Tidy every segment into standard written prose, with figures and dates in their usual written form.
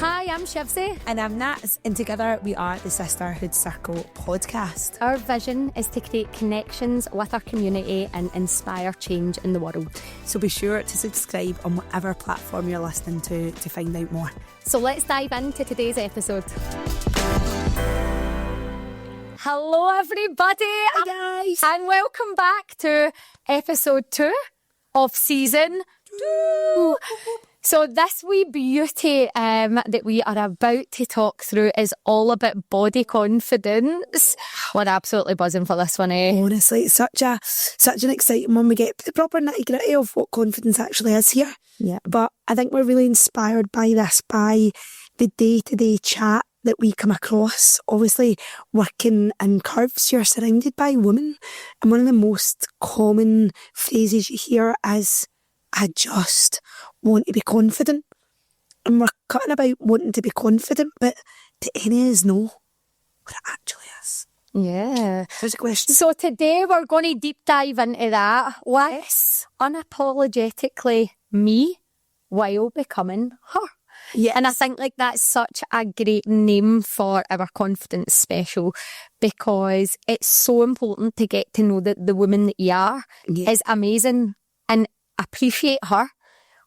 Hi, I'm Shivsy. And I'm Nats, and together we are the Sisterhood Circle podcast. Our vision is to create connections with our community and inspire change in the world. So be sure to subscribe on whatever platform you're listening to find out more. So let's dive into today's episode. Hello everybody. Hi guys. And welcome back to episode 2 of season 2. So this wee beauty that we are about to talk through is all about body confidence. We're absolutely buzzing for this one, eh? Honestly, it's such an exciting one. We get the proper nitty-gritty of what confidence actually is here. Yeah. But I think we're really inspired by this, by the day-to-day chat that we come across. Obviously, working in curves, you're surrounded by women. And one of the most common phrases you hear is, I just want to be confident. And we're cutting about wanting to be confident, but do any of us know what it actually is? Yeah. There's a question. So today we're going to deep dive into that. What's unapologetically me while becoming her? Yes. And I think like that's such a great name for our confidence special, because it's so important to get to know that the woman that you are is amazing and appreciate her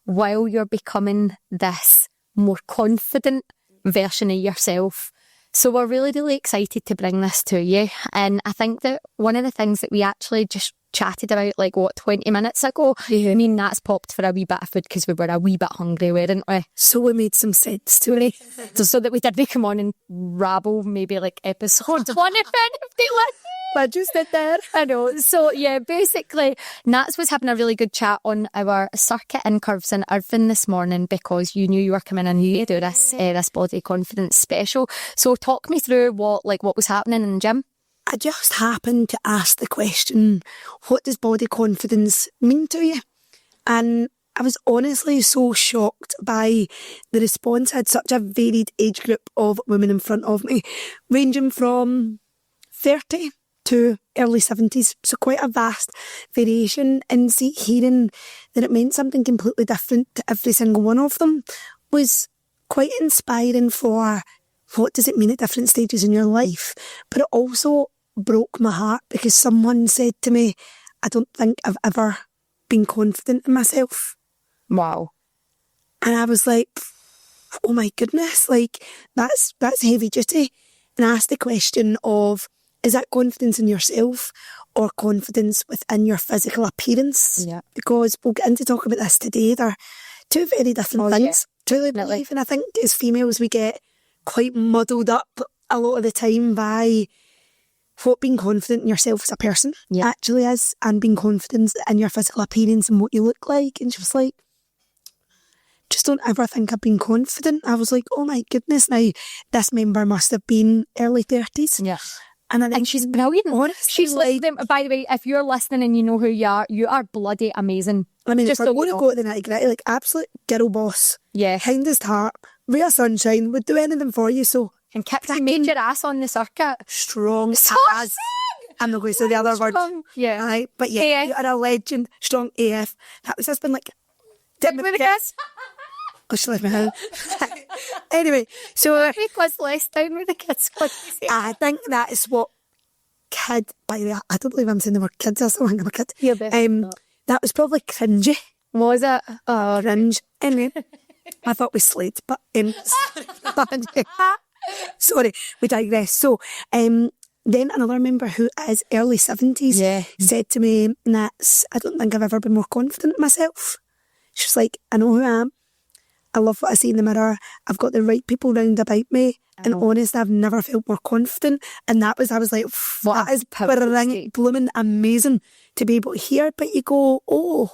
while you're becoming this more confident version of yourself. So we're really, really excited to bring this to you. And I think that one of the things that we actually just chatted about 20 minutes ago, I mean, that's popped for a wee bit of food because we were a wee bit hungry, weren't we? So we made some sense to it. so that we didn't come on and rabble maybe episode 1 if they listen. I just did that. I know. So yeah, basically Nats was having a really good chat on our circuit in Curves in Irvine this morning because you knew you were coming in to do this body confidence special. So talk me through what was happening in the gym. I just happened to ask the question, what does body confidence mean to you? And I was honestly so shocked by the response. I had such a varied age group of women in front of me, ranging from 30 to early 70s. So quite a vast variation. And hearing that it meant something completely different to every single one of them was quite inspiring for what does it mean at different stages in your life. But it also broke my heart because someone said to me, I don't think I've ever been confident in myself. Wow. And I was like, oh my goodness, that's heavy duty. And I asked the question of, is that confidence in yourself or confidence within your physical appearance? Yeah. Because we'll get into talk about this today. They're two very different things. Yeah. Truly believe. And I think as females we get quite muddled up a lot of the time by what being confident in yourself as a person actually is, and being confident in your physical appearance and what you look like. And she was like, just don't ever think I've been confident. I was like, oh my goodness. Now, this member must have been early 30s. Yeah. And she's brilliant. Honestly, she's by the way, if you're listening and you know who you are bloody amazing. I mean, just if we're going to go to the nitty-gritty, absolute girl boss. Yeah. Kindest heart, ray of sunshine, would do anything for you. So, and kept made your ass on the circuit. Strong so as. I'm not going to say the other word. Yeah. Aye, but yeah, you are a legend. Strong AF. That was just been Did with a kiss. Oh, she left me home. Anyway, so make us less down with the kids. I think that is what by the way, I don't believe I'm saying the word kids, I still think I'm a kid. Yeah, that was probably cringy. Was it? Oh, cringe. Anyway, I thought we slayed, but sorry, we digress. So, then another member who is early 70s said to me, Nats, I don't think I've ever been more confident in myself. She was like, I know who I am. I love what I see in the mirror. I've got the right people round about me. And honestly, I've never felt more confident. And I was like, that is blooming amazing to be able to hear. But you go,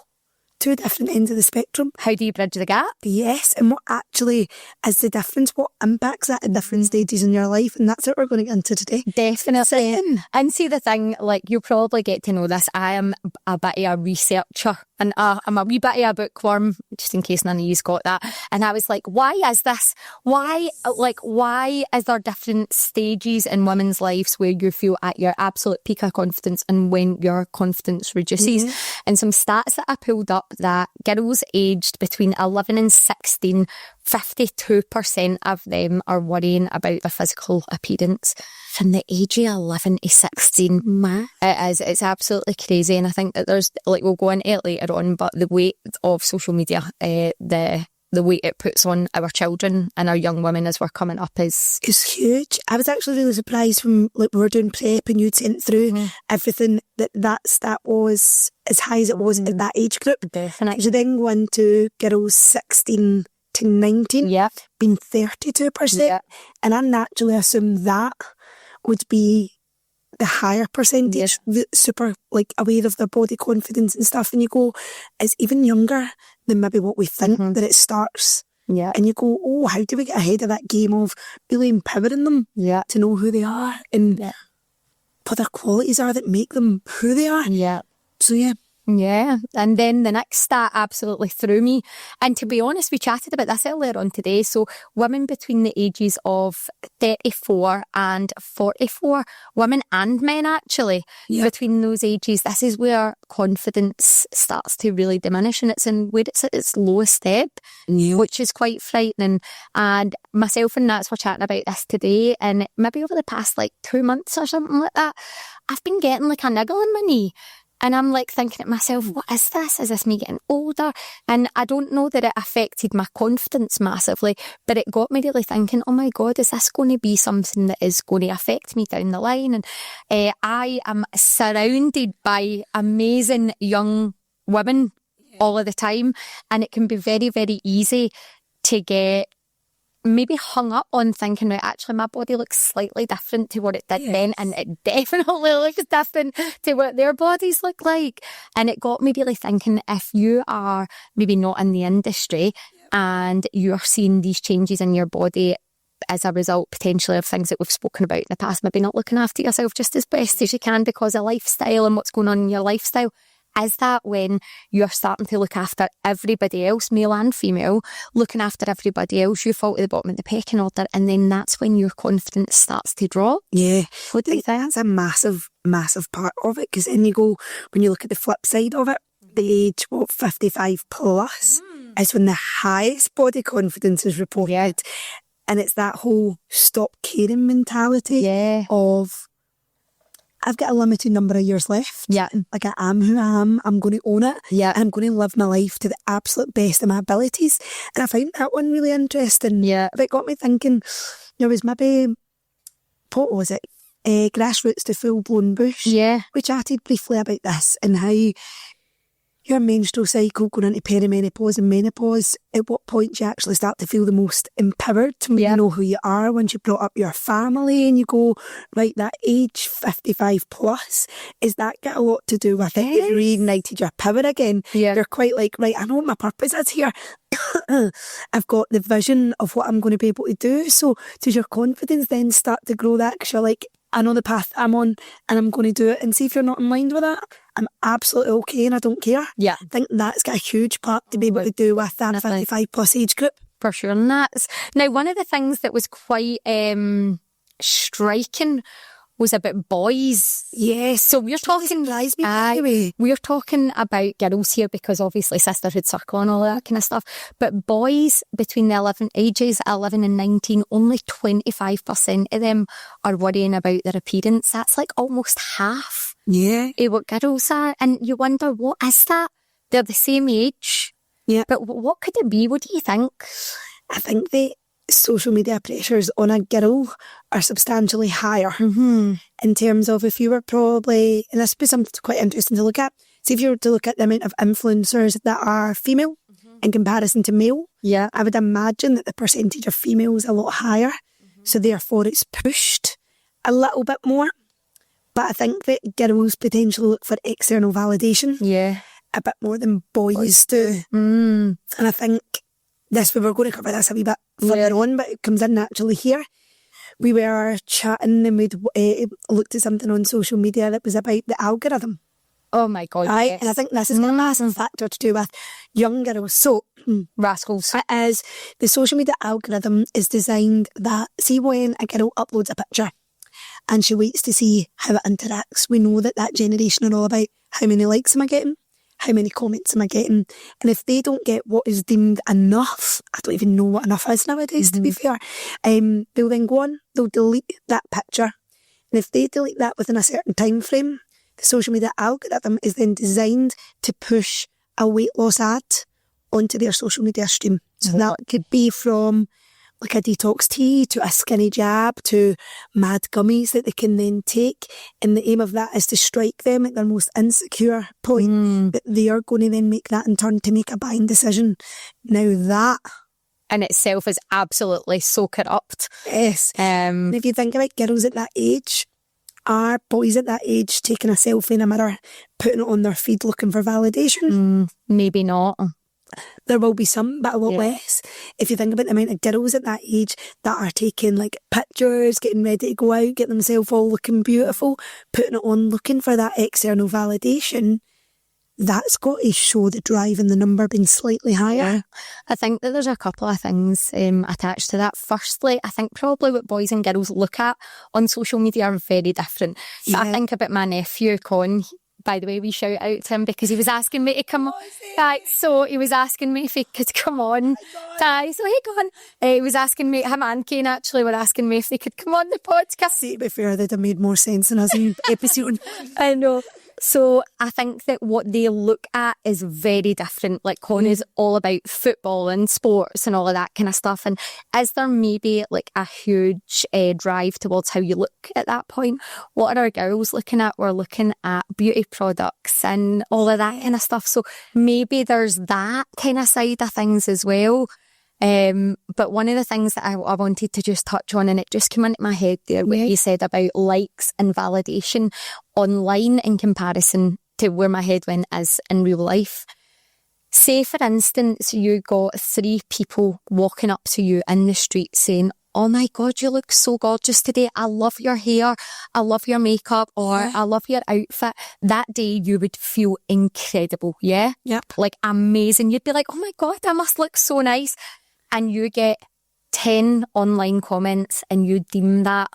two different ends of the spectrum. How do you bridge the gap? Yes, and what actually is the difference? What impacts that at different stages in your life? And that's what we're going to get into today. Definitely. And see the thing, you'll probably get to know this. I am a bit of a researcher and I'm a wee bit of a bookworm, just in case none of you's got that. And I was like, why is this? Why is there different stages in women's lives where you feel at your absolute peak of confidence and when your confidence reduces? Mm-hmm. And some stats that I pulled up that girls aged between 11 and 16 52% of them are worrying about their physical appearance from the age of 11 to 16. It's absolutely crazy. And I think that there's, like, we'll go into it later on, but the weight of social media, the weight it puts on our children and our young women as we're coming up is huge. I was actually really surprised when, like, we were doing prep and you'd sent through everything that stat was as high as it was at that age group. Definitely. So then going to girls 16 to 19, being 32%. And I naturally assume that would be the higher percentage, super, like, aware of their body confidence and stuff. And you go, it's even younger than maybe what we think that it starts. And you go, oh, how do we get ahead of that game of really empowering them to know who they are and what their qualities are that make them who they are. So Yeah, and then the next stat absolutely threw me. And to be honest, we chatted about this earlier on today. So women between the ages of 34 and 44, women and men actually, between those ages, this is where confidence starts to really diminish, and it's in where it's at its lowest ebb, which is quite frightening. And myself and Nats were chatting about this today, and maybe over the past like 2 months or something like that, I've been getting like a niggle in my knee. And I'm like thinking to myself, what is this? Is this me getting older? And I don't know that it affected my confidence massively, but it got me really thinking, oh my God, is this going to be something that is going to affect me down the line? And I am surrounded by amazing young women all of the time. And it can be very, very easy to get maybe hung up on thinking, right, actually my body looks slightly different to what it did then, and it definitely looks different to what their bodies look like. And it got me really thinking, if you are maybe not in the industry and you're seeing these changes in your body as a result potentially of things that we've spoken about in the past, maybe not looking after yourself just as best as you can because of lifestyle and what's going on in your lifestyle, is that when you're starting to look after everybody else, male and female, looking after everybody else, you fall to the bottom of the pecking order, and then that's when your confidence starts to drop? What do you think? That's a massive, massive part of it, because then you go, when you look at the flip side of it, the age, 55 plus is when the highest body confidence is reported. And it's that whole stop caring mentality of, I've got a limited number of years left. Like, I am who I am. I'm going to own it. And I'm going to live my life to the absolute best of my abilities. And I found that one really interesting. But it got me thinking, there was maybe, what was it? Grassroots to full-blown bush. We chatted briefly about this and how your menstrual cycle going into perimenopause and menopause, at what point do you actually start to feel the most empowered to you know who you are once you brought up your family and you go, right, that age 55 plus, is that got a lot to do with it? You've reignited your power again. You're quite like, right, I know what my purpose is here. I've got the vision of what I'm going to be able to do. So does your confidence then start to grow that? Because you're like, I know the path I'm on and I'm going to do it. And see, if you're not in line with that, I'm absolutely okay and I don't care. I think that's got a huge part to be able to do with that 55 plus age group. For sure. And that's, now, one of the things that was quite striking was about boys. So we're talking, we're talking about girls here because obviously sisterhood circle and all that kind of stuff. But boys between the ages 11 and 19, only 25% of them are worrying about their appearance. That's like almost half of what girls are. And you wonder, what is that? They're the same age. But what could it be? What do you think? I think the social media pressures on a girl are substantially higher in terms of, if you were probably, and this was something quite interesting to look at, see if you were to look at the amount of influencers that are female in comparison to male, I would imagine that the percentage of female is a lot higher, so therefore it's pushed a little bit more. But I think that girls potentially look for external validation a bit more than boys do. And I think we were going to cover this a wee bit further on, but it comes in naturally here. We were chatting and we'd looked at something on social media that was about the algorithm. Oh my God, And I think this is a massive factor to do with young girls. So, rascals. It is, the social media algorithm is designed that, see when a girl uploads a picture and she waits to see how it interacts, we know that generation are all about how many likes am I getting? how many comments am I getting? And if they don't get what is deemed enough, I don't even know what enough is nowadays, to be fair, they'll then go on, they'll delete that picture. And if they delete that within a certain time frame, the social media algorithm is then designed to push a weight loss ad onto their social media stream. So that could be from like a detox tea to a skinny jab to mad gummies that they can then take. And the aim of that is to strike them at their most insecure point, that they are going to then make that in turn to make a buying decision. Now that in itself is absolutely so corrupt. Yes. And if you think about girls at that age, are boys at that age taking a selfie in a mirror, putting it on their feed looking for validation? Maybe not. There will be some, but a lot less. If you think about the amount of girls at that age that are taking like pictures, getting ready to go out, getting themselves all looking beautiful, putting it on, looking for that external validation, that's got to show the drive and the number being slightly higher. Yeah. I think that there's a couple of things attached to that. Firstly, I think probably what boys and girls look at on social media are very different. So I think about my nephew, Con. By the way, we shout out to him because he was asking me to come on. So he was asking me if he could come on. So he Con. He was asking me, him and Kane actually were asking me if they could come on the podcast. See, to be fair, they'd have made more sense than us in episode. I know. So I think that what they look at is very different. Like Con is all about football and sports and all of that kind of stuff. And is there maybe like a huge drive towards how you look at that point? What are our girls looking at? We're looking at beauty products and all of that kind of stuff. So maybe there's that kind of side of things as well. But one of the things that I wanted to just touch on, and it just came into my head there, what you said about likes and validation online in comparison to where my head went is in real life. Say, for instance, you got 3 people walking up to you in the street saying, "Oh my God, you look so gorgeous today. I love your hair. I love your makeup," or "I love your outfit." That day you would feel incredible. Yeah. Yep. Like amazing. You'd be like, "Oh my God, I must look so nice." And you get 10 online comments and you deem that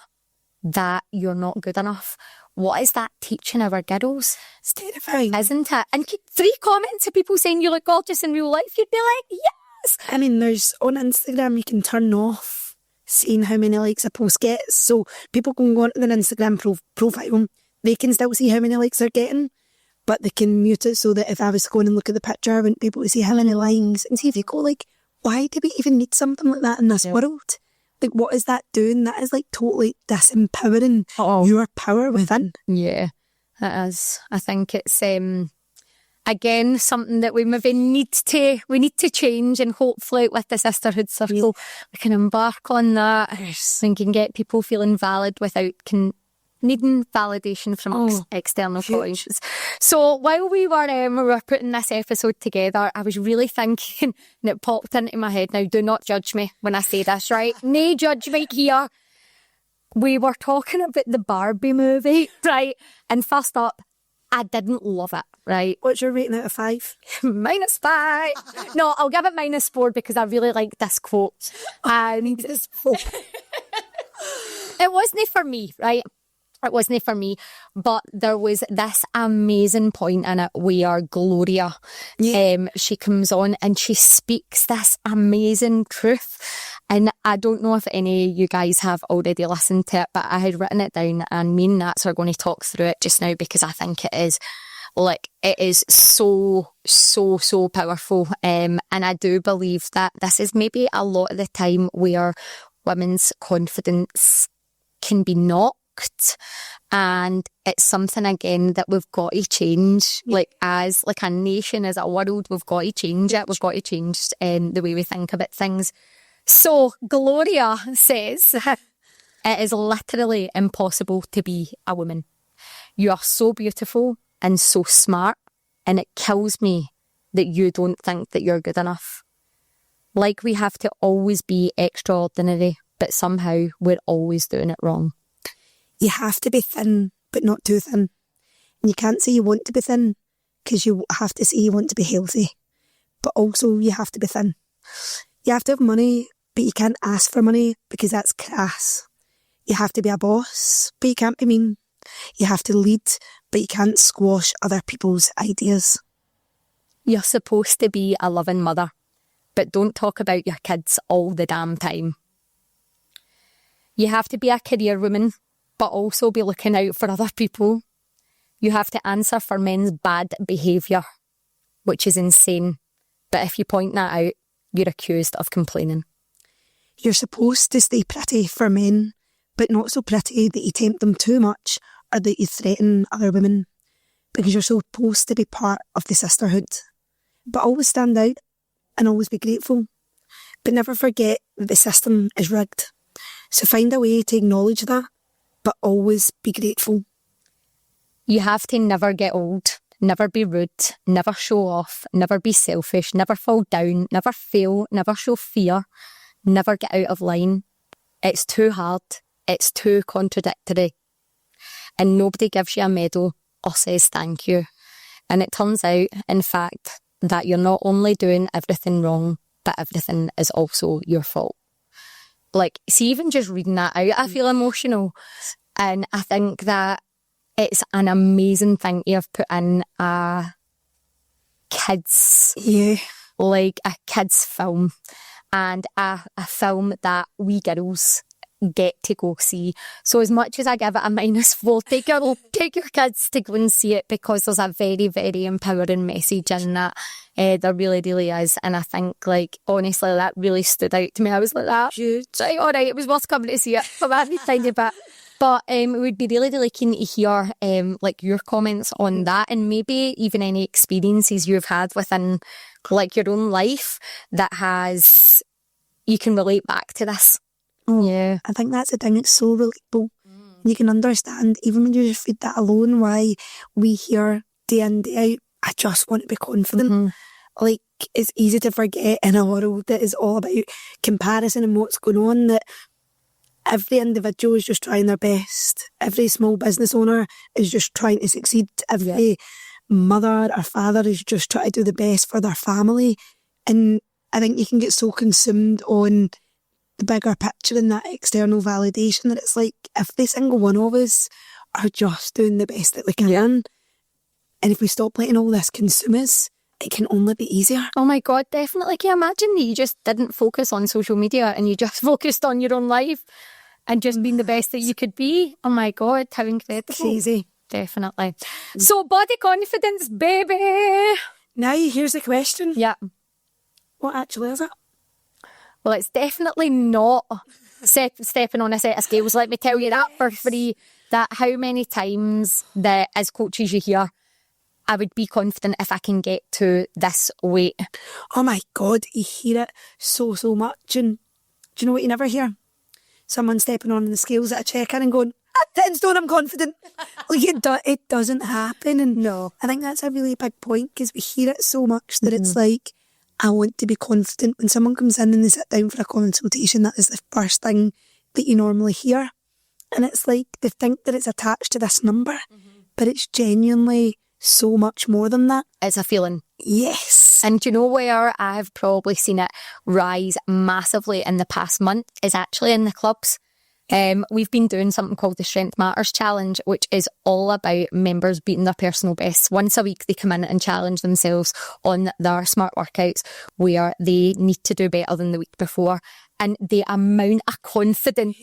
you're not good enough. What is that teaching our girls? It's terrifying, isn't it? And 3 comments of people saying you look gorgeous in real life, you'd be like, yes. I mean, there's on Instagram, you can turn off seeing how many likes a post gets. So people can go onto their Instagram profile, they can still see how many likes they're getting, but they can mute it so that if I was going and look at the picture, I wouldn't be able to see how many likes. And see if you go like, why do we even need something like that in this world? Like, what is that doing? That is like totally disempowering your power within. Yeah, it is. I think it's again something that we maybe need to change, and hopefully with the Sisterhood Circle we can embark on that and can get people feeling valid without needing validation from external points. So while we were putting this episode together, I was really thinking, and it popped into my head. Now, do not judge me when I say this, right? No judgment here. We were talking about the Barbie movie, right? And first up, I didn't love it, right? What's your rating out of 5? -5. No, I'll give it -4 because I really like this quote. And This 4. it wasn't for me, right? It wasn't for me, but there was this amazing point in it where Gloria, she comes on and she speaks this amazing truth. And I don't know if any of you guys have already listened to it, but I had written it down, and me and Nats are going to talk through it just now because I think it is so powerful. And I do believe that this is maybe a lot of the time where women's confidence can be knocked. And it's something again that we've got to change. Like as like a nation, as a world, we've got to change it. We've got to change the way we think about things. So Gloria says, "It is literally impossible to be a woman. You are so beautiful and so smart, and it kills me that you don't think that you're good enough. Like we have to always be extraordinary, but somehow we're always doing it wrong." You have to be thin, but not too thin. And you can't say you want to be thin because you have to say you want to be healthy. But also you have to be thin. You have to have money, but you can't ask for money because that's crass. You have to be a boss, but you can't be mean. You have to lead, but you can't squash other people's ideas. You're supposed to be a loving mother, but don't talk about your kids all the damn time. You have to be a career woman, but also be looking out for other people. You have to answer for men's bad behaviour, which is insane. But if you point that out, you're accused of complaining. You're supposed to stay pretty for men, but not so pretty that you tempt them too much or that you threaten other women, because you're supposed to be part of the sisterhood. But always stand out and always be grateful. But never forget that the system is rigged. So find a way to acknowledge that, but always be grateful. You have to never get old, never be rude, never show off, never be selfish, never fall down, never fail, never show fear, never get out of line. It's too hard, it's too contradictory. And nobody gives you a medal or says thank you. And it turns out, in fact, that you're not only doing everything wrong, but everything is also your fault. Like, see, even just reading that out, I feel emotional. And I think that it's an amazing thing to have put in a kids, like a kids film, and a film that we girls get to go see. So as much as I give it a -4, take your kids to go and see it, because there's a very, very empowering message in that. There really, really is. And I think, like, honestly, that really stood out to me. I was like, that, right, all right, it was worth coming to see it for every tiny bit. But we'd be really, really keen to hear like your comments on that, and maybe even any experiences you've had within like your own life that you can relate back to this. Yeah. I think that's the thing, it's so relatable. You can understand, even when you just read that alone, why we hear day in, day out, I just want to be confident. Like, it's easy to forget in a world that is all about comparison and what's going on, that every individual is just trying their best. Every small business owner is just trying to succeed. Every mother or father is just trying to do the best for their family. And I think you can get so consumed on the bigger picture and that external validation that it's like, every single one of us are just doing the best that we can. And if we stop letting all this consume us, it can only be easier. Oh my God, definitely. Can you imagine that you just didn't focus on social media and you just focused on your own life and just being the best that you could be? Oh my God, how incredible. Crazy. Definitely. So, body confidence, baby. Now, here's the question. Yeah. What actually is it? Well, it's definitely not stepping on a set of scales. Let me tell you that for free. That how many times that as coaches you hear, I would be confident if I can get to this weight. Oh my God, you hear it so much. And do you know what you never hear? Someone stepping on the scales at a check-in and going, "I'm 10 stone, I'm confident." Like, it doesn't happen. And no, I think that's a really big point, because we hear it so much that it's like, I want to be confident. When someone comes in and they sit down for a consultation, that is the first thing that you normally hear. And it's like, they think that it's attached to this number, but it's genuinely so much more than that. It's a feeling. Yes. And do you know where I've probably seen it rise massively in the past month is actually in the clubs. We've been doing something called the Strength Matters Challenge, which is all about members beating their personal bests. Once a week, they come in and challenge themselves on their smart workouts where they need to do better than the week before. And the amount of confidence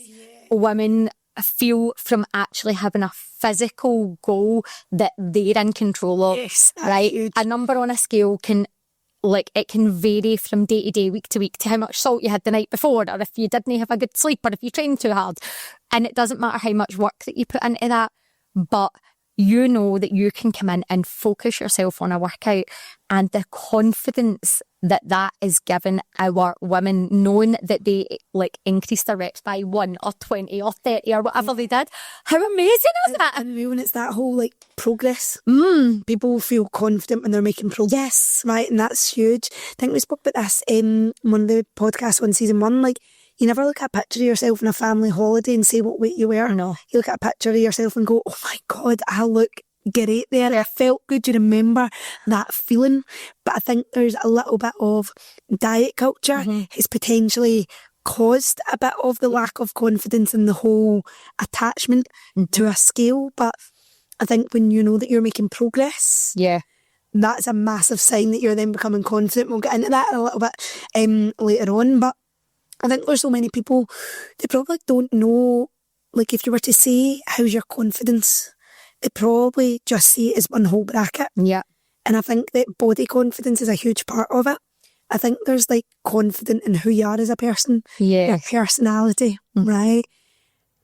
women feel from actually having a physical goal that they're in control of, right? Huge. A number on a scale can vary from day to day, week to week, to how much salt you had the night before, or if you didn't have a good sleep, or if you trained too hard. And it doesn't matter how much work that you put into that, but you know that you can come in and focus yourself on a workout, and the confidence that is given our women, knowing that they increased their reps by 1 or 20 or 30 or whatever they did. How amazing is that? And when it's that whole progress, people feel confident when they're making progress, right? And that's huge. I think we spoke about this in one of the podcasts on season 1. You never look at a picture of yourself on a family holiday and say what weight you were. No. You look at a picture of yourself and go, oh my God, I look great there. I felt good. You remember that feeling. But I think there's a little bit of diet culture has potentially caused a bit of the lack of confidence and the whole attachment to a scale. But I think when you know that you're making progress, that's a massive sign that you're then becoming confident. We'll get into that a little bit later on, but I think there's so many people, they probably don't know, like if you were to say, how's your confidence? They probably just see it as one whole bracket. Yeah. And I think that body confidence is a huge part of it. I think there's like confident in who you are as a person, your personality, right?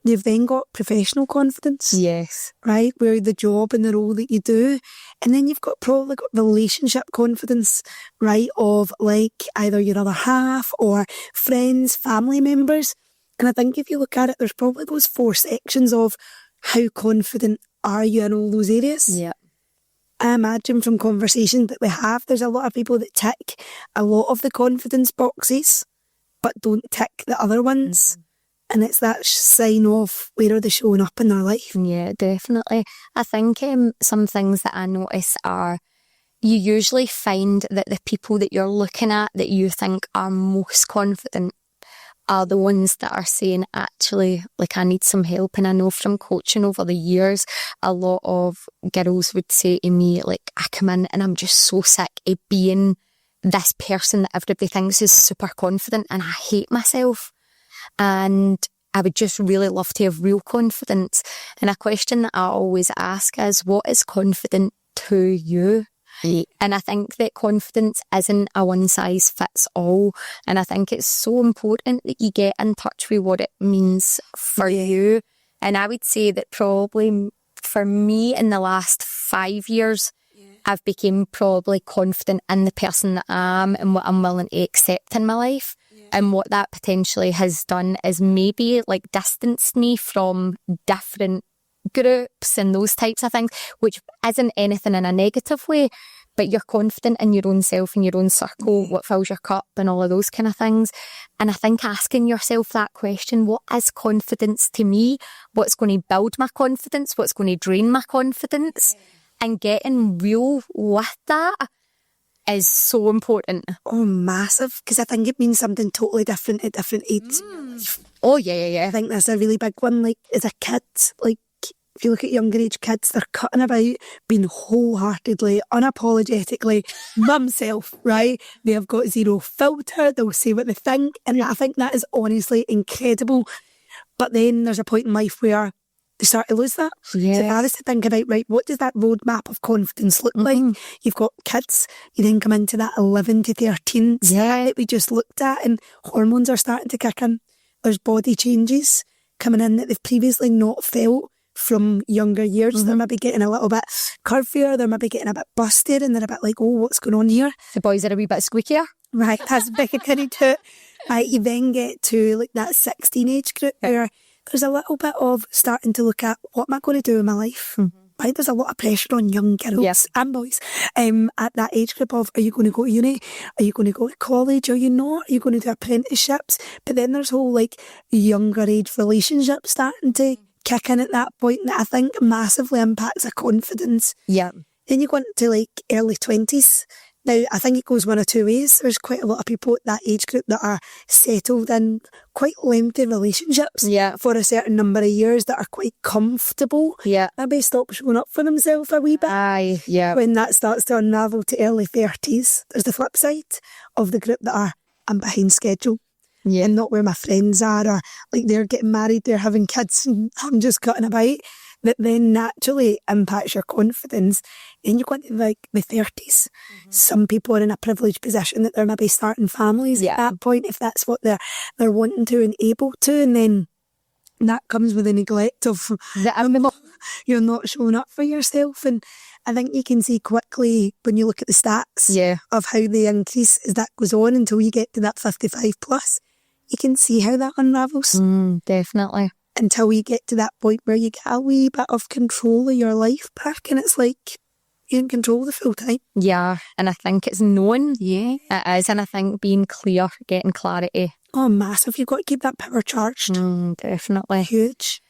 You've then got professional confidence. Yes. Right? Where the job and the role that you do. And then you've probably got relationship confidence, right? Of like either your other half or friends, family members. And I think if you look at it, there's probably those 4 sections of how confident are you in all those areas. Yeah. I imagine from conversations that we have, there's a lot of people that tick a lot of the confidence boxes, but don't tick the other ones. And it's that sign of where are they showing up in their life. Yeah, definitely. I think some things that I notice are, you usually find that the people that you're looking at that you think are most confident are the ones that are saying, actually, like, I need some help. And I know from coaching over the years, a lot of girls would say to me, like, I come in and I'm just so sick of being this person that everybody thinks is super confident, and I hate myself. And I would just really love to have real confidence. And a question that I always ask is, what is confident to you? And I think that confidence isn't a one size fits all. And I think it's so important that you get in touch with what it means for you. And I would say that probably for me in the last 5 years, I've become probably confident in the person that I am and what I'm willing to accept in my life. And what that potentially has done is maybe like distanced me from different groups and those types of things, which isn't anything in a negative way, but you're confident in your own self and your own circle, what fills your cup and all of those kind of things. And I think asking yourself that question, what is confidence to me? What's going to build my confidence? What's going to drain my confidence? And getting real with that is so important. Oh, massive. Because I think it means something totally different at different ages. Oh, yeah. I think that's a really big one. Like, as a kid, like, if you look at younger age kids, they're cutting about being wholeheartedly, unapologetically themselves, right? They have got zero filter. They'll say what they think. And I think that is honestly incredible. But then there's a point in life where they start to lose that. Yes. So if I was to think about, right, what does that roadmap of confidence look like? You've got kids, you then come into that 11 to 13 that we just looked at, and hormones are starting to kick in. There's body changes coming in that they've previously not felt from younger years. They're maybe getting a little bit curvier, they're maybe getting a bit bustier, and they're a bit like, oh, what's going on here? The boys are a wee bit squeakier. Right, that's big of to it. Right, you then get to like that 16 age group where there's a little bit of starting to look at, what am I going to do in my life? Right, there's a lot of pressure on young girls and boys at that age group of, are you going to go to uni? Are you going to go to college? Are you not? Are you going to do apprenticeships? But then there's whole like younger age relationships starting to kick in at that point that I think massively impacts a confidence. Yeah. Then you go into like early 20s. Now, I think it goes one of two ways. There's quite a lot of people at that age group that are settled in quite lengthy relationships for a certain number of years that are quite comfortable. Maybe stop showing up for themselves a wee bit. When that starts to unravel to early 30s, there's the flip side of the group that are, I'm behind schedule. And not where my friends are, or like they're getting married, they're having kids, and I'm just cutting about. That then naturally impacts your confidence. Then you go into like the 30s. Some people are in a privileged position that they're maybe starting families at that point, if that's what they're wanting to and able to. And then that comes with the neglect of you're not showing up for yourself. And I think you can see quickly when you look at the stats of how they increase as that goes on until you get to that 55 plus. You can see how that unravels. Definitely. Until we get to that point where you get a wee bit of control of your life back, and it's like you're in control the full time. Yeah, and I think it's known. It is, and I think being clear, getting clarity. Oh, massive. You've got to keep that power charged. Definitely. Huge.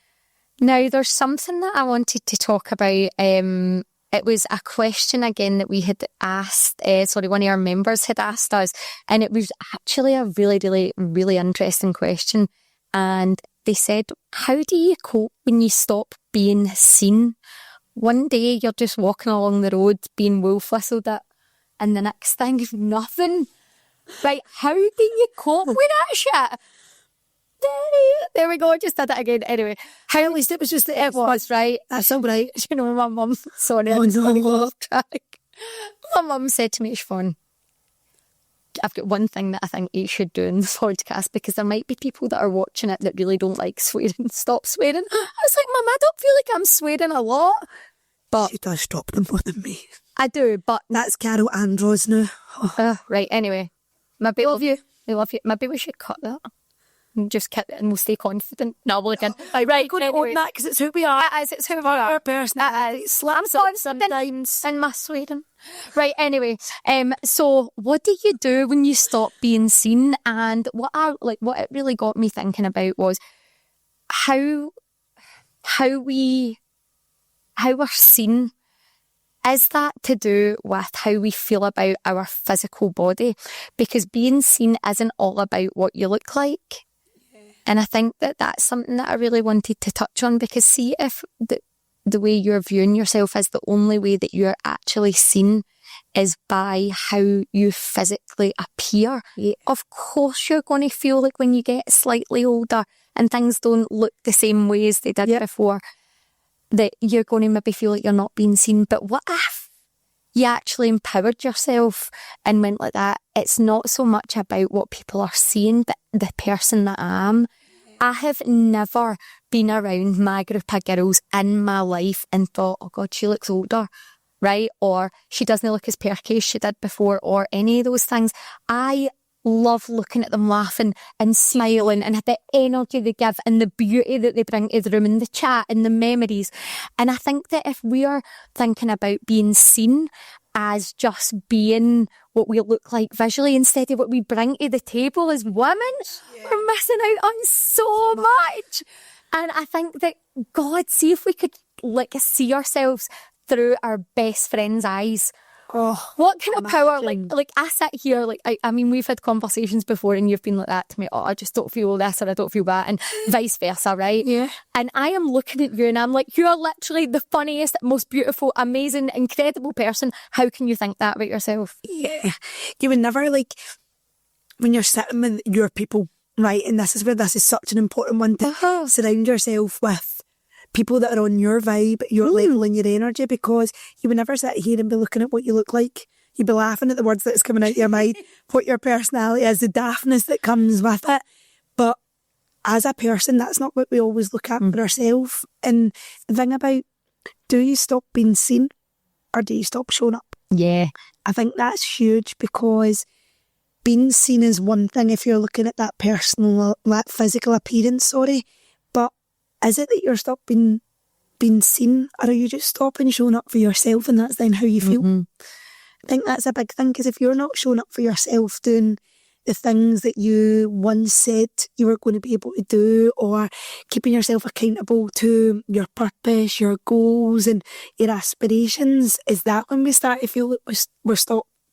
Now, there's something that I wanted to talk about. It was a question again that we had asked, one of our members had asked us, and it was actually a really, really, really interesting question. And they said, how do you cope when you stop being seen one day you're just walking along the road being wolf whistled at, and the next thing is nothing. Right, how do you cope with that shit? There we go, I just did it again. Anyway, how At least it was just the it was, right? That's all right. You know, my mum, sorry, Oh, I'm funny no. off track. My mum said to me, Siobhan, I've got one thing that I think you should do in the podcast, because there might be people that are watching it that really don't like swearing. Stop swearing. I was like, Mum, I don't feel like I'm swearing a lot. But She does stop them more than me. I do, but... That's Carol and Roz now. Oh. right, anyway. Maybe Love you. I love you. Maybe we should cut that. And just cut it and we'll stay confident. No, we'll again. Right, Going to own that because it's who we are. It's who we are. Our personality slaps up sometimes. In my Sweden. Right, anyway. So what do you do when you stop being seen? And what it really got me thinking about was how we're seen. Is that to do with how we feel about our physical body? Because being seen isn't all about what you look like. Yeah. And I think that that's something that I really wanted to touch on, because see if the way you're viewing yourself is the only way that you're actually seen is by how you physically appear. Yeah. Of course you're going to feel like when you get slightly older and things don't look the same way as they did before, that you're going to maybe feel like you're not being seen. But what if you actually empowered yourself and went like that? It's not so much about what people are seeing, but the person that I am. I have never been around my group of girls in my life and thought, oh God, she looks older, right? Or she doesn't look as perky as she did before, or any of those things. I love looking at them laughing and smiling and the energy they give and the beauty that they bring to the room and the chat and the memories. And I think that if we are thinking about being seen as just being what we look like visually instead of what we bring to the table as women, we're missing out on so much. And I think that, God, see if we could see ourselves through our best friend's eyes. Oh, what kind of power, like I sit here, I mean, we've had conversations before and you've been like that to me, oh, I just don't feel this or I don't feel that, and vice versa, right? Yeah. And I am looking at you and I'm like, you're literally the funniest, most beautiful, amazing, incredible person. How can you think that about yourself? Yeah. You would never, when you're sitting with your people, right, and this is where this is such an important one to surround yourself with people that are on your vibe, your level and your energy, because you would never sit here and be looking at what you look like. You'd be laughing at the words that's coming out of your mind, what your personality is, the daftness that comes with it. But as a person, that's not what we always look at for ourselves. And the thing about, do you stop being seen or do you stop showing up? Yeah. I think that's huge, because being seen is one thing if you're looking at that personal, that physical appearance, but is it that you're stopping being seen, or are you just stopping showing up for yourself and that's then how you feel? I think that's a big thing, because if you're not showing up for yourself, doing the things that you once said you were going to be able to do, or keeping yourself accountable to your purpose, your goals and your aspirations, is that when we start to feel that we're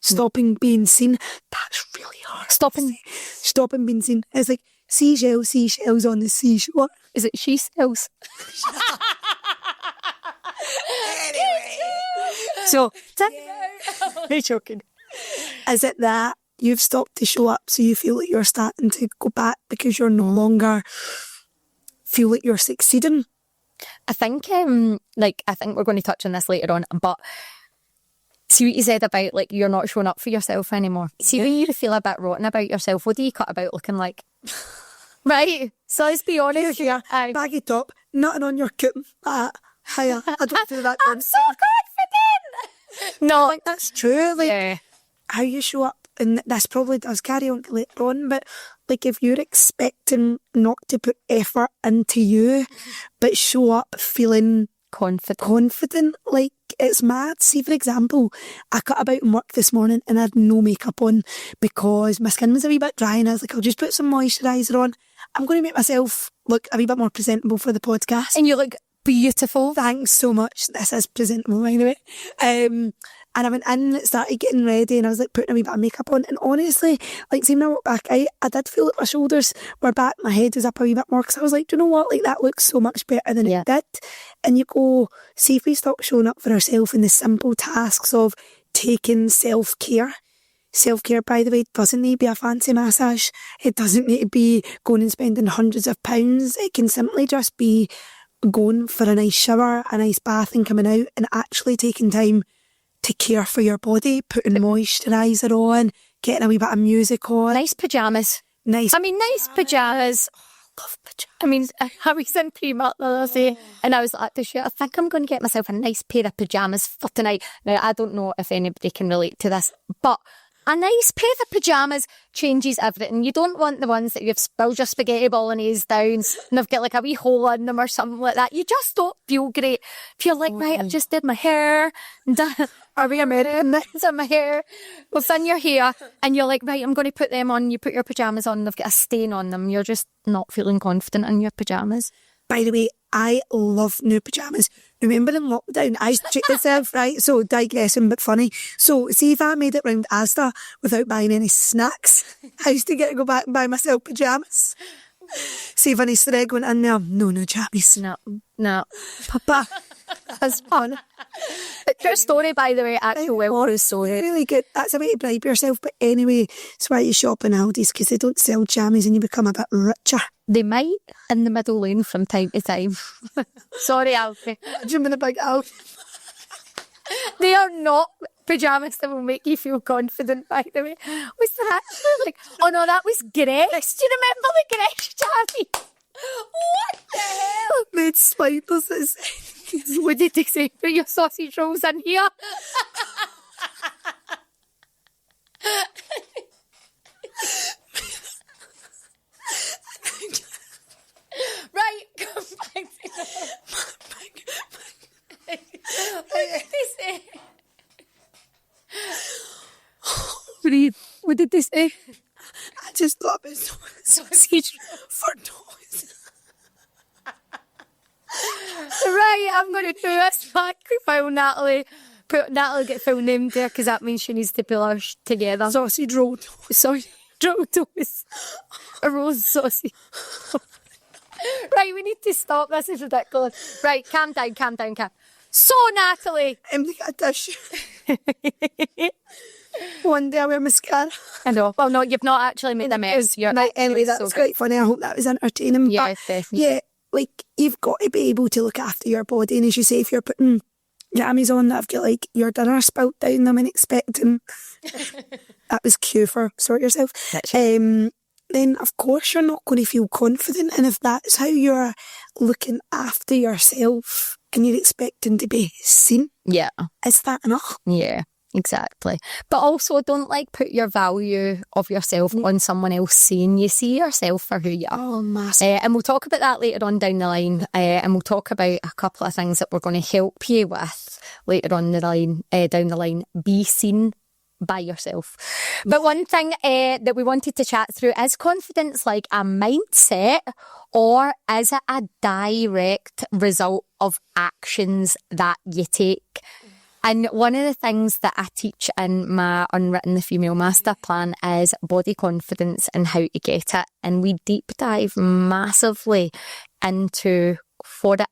stopping being seen? That's really hard. Stopping being seen. It's like seashells on the seashore. Is it she sells? Anyway. So, you're joking. Is it that you've stopped to show up, so you feel like you're starting to go back because you're no longer feel like you're succeeding? I think, I think we're going to touch on this later on, but see what you said about, you're not showing up for yourself anymore. See, when you feel a bit rotten about yourself, what do you cut about looking like? Right, so let's be honest. Here, baggy top, nothing on your cooting. Hiya, I don't feel that. I'm so confident. No, that's true. How you show up, and this probably does carry on later on, but if you're expecting not to put effort into you, but show up feeling confident, it's mad. See, for example, I cut about in work this morning and I had no makeup on because my skin was a wee bit dry, and I was like, I'll just put some moisturiser on. I'm going to make myself look a wee bit more presentable for the podcast. And you look beautiful. Thanks so much. This is presentable, by the way. And I went in, started getting ready, and I was like putting a wee bit of makeup on. And honestly, like, see, when I walked back out, I did feel like my shoulders were back, my head was up a wee bit more, because I was like, do you know what? Like, that looks so much better than it did. And you go, see if we stop showing up for ourselves in the simple tasks of taking self-care. Self-care, by the way, doesn't need to be a fancy massage. It doesn't need to be going and spending hundreds of pounds. It can simply just be going for a nice shower, a nice bath and coming out and actually taking time to care for your body, putting moisturiser on, getting a wee bit of music on. Nice pyjamas. Nice pyjamas. Love pyjamas. I mean, I was in Primark the other day and I was like, I think I'm going to get myself a nice pair of pyjamas for tonight. Now, I don't know if anybody can relate to this, but a nice pair of pyjamas changes everything. You don't want the ones that you've spilled your spaghetti bolognese down and they've got like a wee hole in them or something like that. You just don't feel great. If you're like, right, I've just did my hair. Are we American? This on my hair. What's in your hair? And you're like, right, I'm going to put them on. You put your pyjamas on, they've got a stain on them. You're just not feeling confident in your pyjamas. By the way, I love new pyjamas. Remember in lockdown, I checked myself, right? So digressing, but funny. So see if I made it round Asda without buying any snacks, I used to get to go back and buy myself pyjamas. See if I need to going in there. No jammies. No. Papa. That's fun. True story, by the way, actually. Horror story. Really good. That's a way to bribe yourself. But anyway, that's why you shop in Aldi's, because they don't sell jammies and you become a bit richer. They might in the middle lane from time to time. Sorry, Alfie. Jim in a big Alfie. They are not pyjamas that will make you feel confident, by the way. Was that actually like, oh no, that was Gresh. Do you remember the Gresh jammies? What the hell? Made spiders. What did they say? Put your sausage rolls in here. Right, come back to what did they say? Breathe. What did they say? I just thought it was sausage for toys. Right, I'm going to do this back. File Natalie. Put Natalie get full name there because that means she needs to pull her together. Sausage roll. Sausage roll toast. A rose sausage. Right, we need to stop. This is ridiculous. Right, calm down. So, Natalie. Emily got a dish. One day I wear mascara. I know. Well, no, you've not actually made a mess. Anyway, that's quite funny. I hope that was entertaining. Yeah, but definitely. Yeah, like, you've got to be able to look after your body. And as you say, if you're putting jammies on that have got, like, your dinner spilt down them and expecting... that was cue for sort yourself. Then, of course, you're not going to feel confident. And if that's how you're looking after yourself and you're expecting to be seen, yeah, is that enough? Yeah, exactly. But also, don't put your value of yourself on someone else seeing you. See yourself for who you are. Oh, massive. And we'll talk about that later on down the line. And we'll talk about a couple of things that we're going to help you with later on the line, down the line. Be seen by yourself. But one thing that we wanted to chat through, is confidence like a mindset, or is it a direct result of actions that you take? And one of the things that I teach in my Unwritten the Female Master Plan is body confidence and how to get it. And we deep dive massively into what it,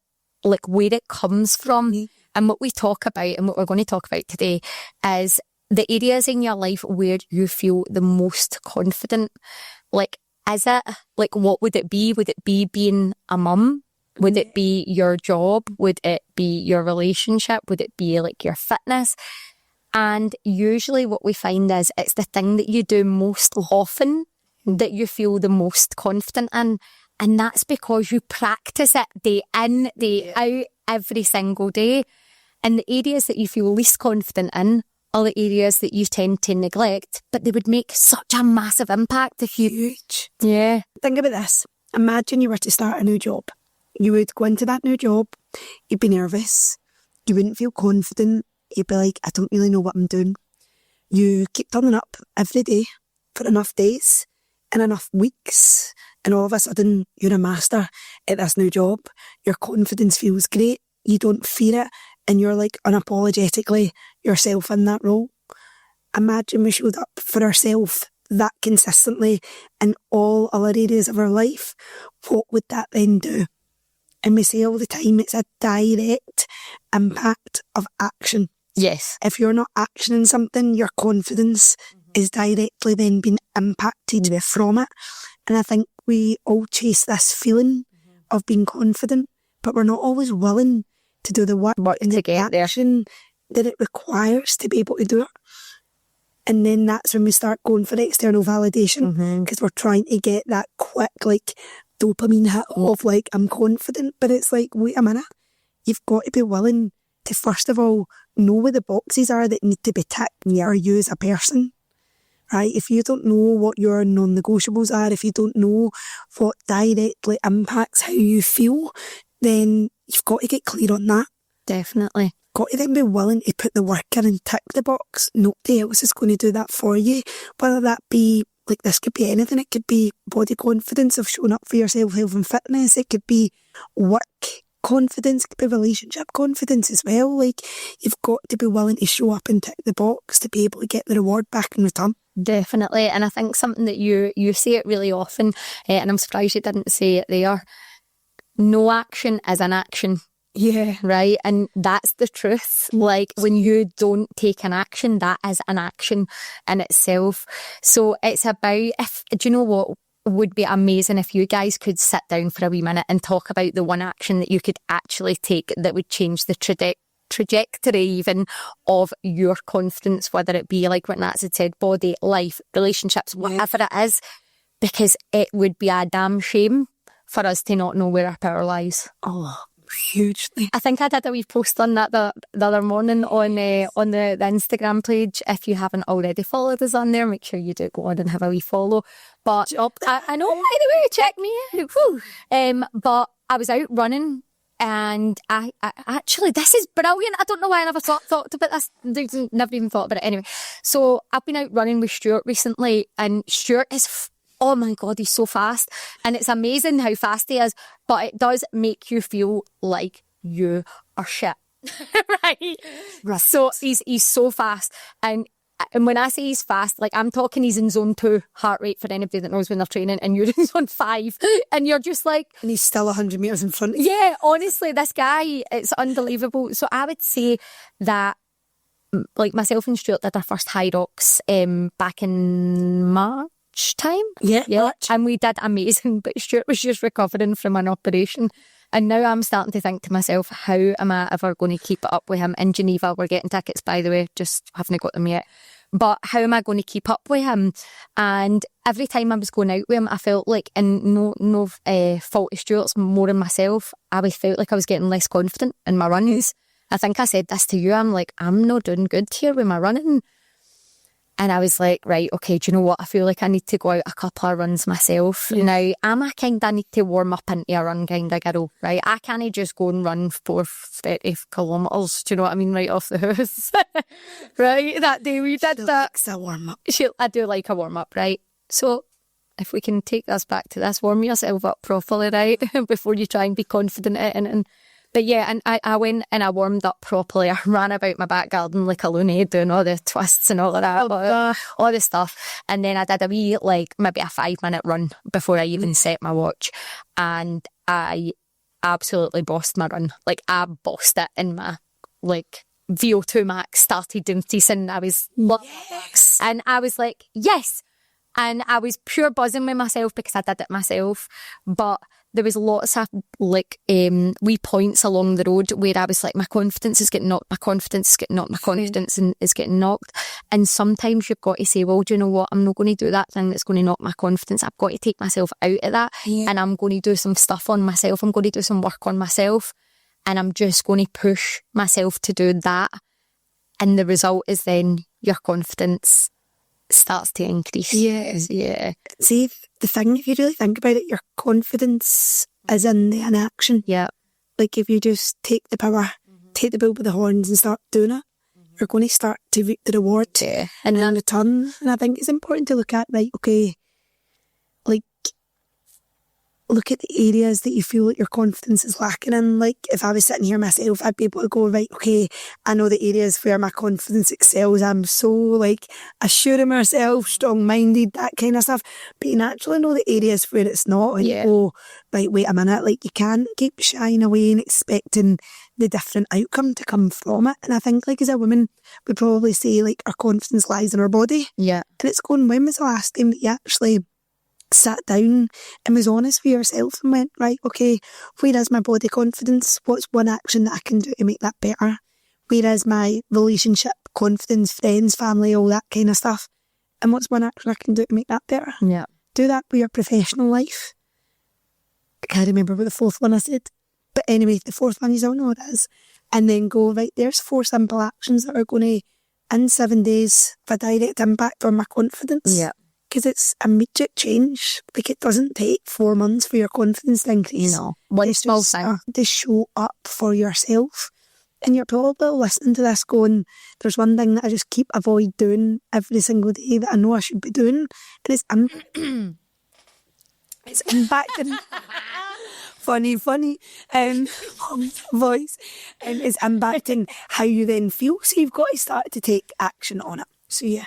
where it comes from. And what we talk about, and what we're going to talk about today, is the areas in your life where you feel the most confident. Is it, what would it be? Would it be being a mum? Would it be your job? Would it be your relationship? Would it be your fitness? And usually what we find is it's the thing that you do most often that you feel the most confident in. And that's because you practice it day in, day out, every single day. And the areas that you feel least confident in are the areas that you tend to neglect, but they would make such a massive impact if you... Huge. Yeah. Think about this. Imagine you were to start a new job. You would go into that new job, you'd be nervous, you wouldn't feel confident, you'd be like, I don't really know what I'm doing. You keep turning up every day for enough days and enough weeks, and all of a sudden you're a master at this new job. Your confidence feels great, you don't fear it, and you're like unapologetically yourself in that role. Imagine we showed up for ourselves that consistently in all other areas of our life. What would that then do? And we say all the time, it's a direct impact of action. Yes. If you're not actioning something, your confidence is directly then being impacted from it. And I think we all chase this feeling of being confident, but we're not always willing to do the work and to the get there. action that it requires to be able to do it. And then that's when we start going for external validation, because we're trying to get that quick, like, dopamine hit of, like, I'm confident. But it's like, wait a minute, you've got to be willing to, first of all, know where the boxes are that need to be ticked for you as a person, right? If you don't know what your non-negotiables are, if you don't know what directly impacts how you feel, then you've got to get clear on that. Definitely. Got to then be willing to put the work in and tick the box. Nobody else is going to do that for you. Whether that be, like, this could be anything. It could be body confidence of showing up for yourself, health and fitness. It could be work confidence. It could be relationship confidence as well. Like, you've got to be willing to show up and tick the box to be able to get the reward back in return. Definitely. And I think something that you say it really often, and I'm surprised you didn't say it there, no action is an action. Yeah. Right? And that's the truth. Like, when you don't take an action, that is an action in itself. So it's about, do you know what would be amazing if you guys could sit down for a wee minute and talk about the one action that you could actually take that would change the trajectory even of your confidence, whether it be, like what Nats had said, body, life, relationships, whatever it is, because it would be a damn shame for us to not know where our power lies. Oh, hugely. I think I did a wee post on that the other morning on the Instagram page. If you haven't already followed us on there, make sure you do go on and have a wee follow. But I know, by the way, check me out. Whew. But I was out running, and I actually, this is brilliant. I don't know why I never thought about this. Never even thought about it. Anyway, so I've been out running with Stuart recently, and Stuart is oh my God, he's so fast. And it's amazing how fast he is, but it does make you feel like you are shit. Right? So he's so fast. And when I say he's fast, like, I'm talking he's in zone 2 heart rate for anybody that knows when they're training, and you're in zone 5, and you're just like... And he's still 100 metres in front of you. Yeah, honestly, this guy, it's unbelievable. So I would say that, like, myself and Stuart did our first high rocks back in March time. Yeah. And we did amazing, but Stuart was just recovering from an operation. And now I'm starting to think to myself, how am I ever going to keep it up with him in Geneva? We're getting tickets, by the way, just haven't got them yet. But how am I going to keep up with him? And every time I was going out with him, I felt like, and no fault of Stuart's, more than myself, I felt like I was getting less confident in my runs. I think I said this to you, I'm like, I'm not doing good here with my running. And I was like, right, okay, do you know what? I feel like I need to go out a couple of runs myself. Yeah. Now, I'm a kind of need to warm up into a run kind of girl, right? I can't just go and run 30 kilometres, do you know what I mean, right off the house. Right? That day we did that. Likes a warm up. I do like a warm up, right? So if we can take us back to this, warm yourself up properly, right? Before you try and be confident at it. But yeah, and I went and I warmed up properly. I ran about my back garden like a loony, doing all the twists and all of that, all the stuff. And then I did a wee, like, maybe a 5-minute run before I even set my watch. And I absolutely bossed my run. Like, I bossed it in my, like, VO2 max started increasing. I was, yes. And I was like, yes. And I was pure buzzing with myself because I did it myself. But there was lots of, like, wee points along the road where I was like, my confidence is getting knocked, my confidence is getting knocked, my confidence is getting knocked. And sometimes you've got to say, well, do you know what? I'm not going to do that thing that's going to knock my confidence. I've got to take myself out of that. Yeah. And I'm going to do some stuff on myself. I'm going to do some work on myself. And I'm just going to push myself to do that. And the result is then your confidence starts to increase. Yes. Yeah. See, the thing, if you really think about it, your confidence is in the inaction. Yeah. Like, if you just take the power, take the bull by the horns and start doing it, you're going to start to reap the reward and in return. And I think it's important to look at, like, okay, like look at the areas that you feel like your confidence is lacking in. Like, if I was sitting here myself, I'd be able to go, right, okay, I know the areas where my confidence excels. I'm so, like, assured of myself, strong-minded, that kind of stuff. But you naturally know the areas where it's not. And you go, right, wait a minute, like, you can't keep shying away and expecting the different outcome to come from it. And I think, like, as a woman, we'd probably say, like, our confidence lies in our body. Yeah. And it's going, when was the last time that you actually sat down and was honest with yourself and went, right, okay, where is my body confidence? What's one action that I can do to make that better? Where is my relationship, confidence, friends, family, all that kind of stuff? And what's one action I can do to make that better? Yeah. Do that with your professional life. I can't remember what the fourth one I said. But anyway, the fourth one, you all know what it is. And then go, right, there's 4 simple actions that are going to, in 7 days, have a direct impact on my confidence. Yeah. Because it's immediate change. Like, it doesn't take 4 months for your confidence to increase. No. One It's small just thing. to show up for yourself. And you're probably listening to this going, there's one thing that I just keep avoid doing every single day that I know I should be doing. And it's it's impacting. funny voice. And it's impacting how you then feel. So you've got to start to take action on it. So yeah.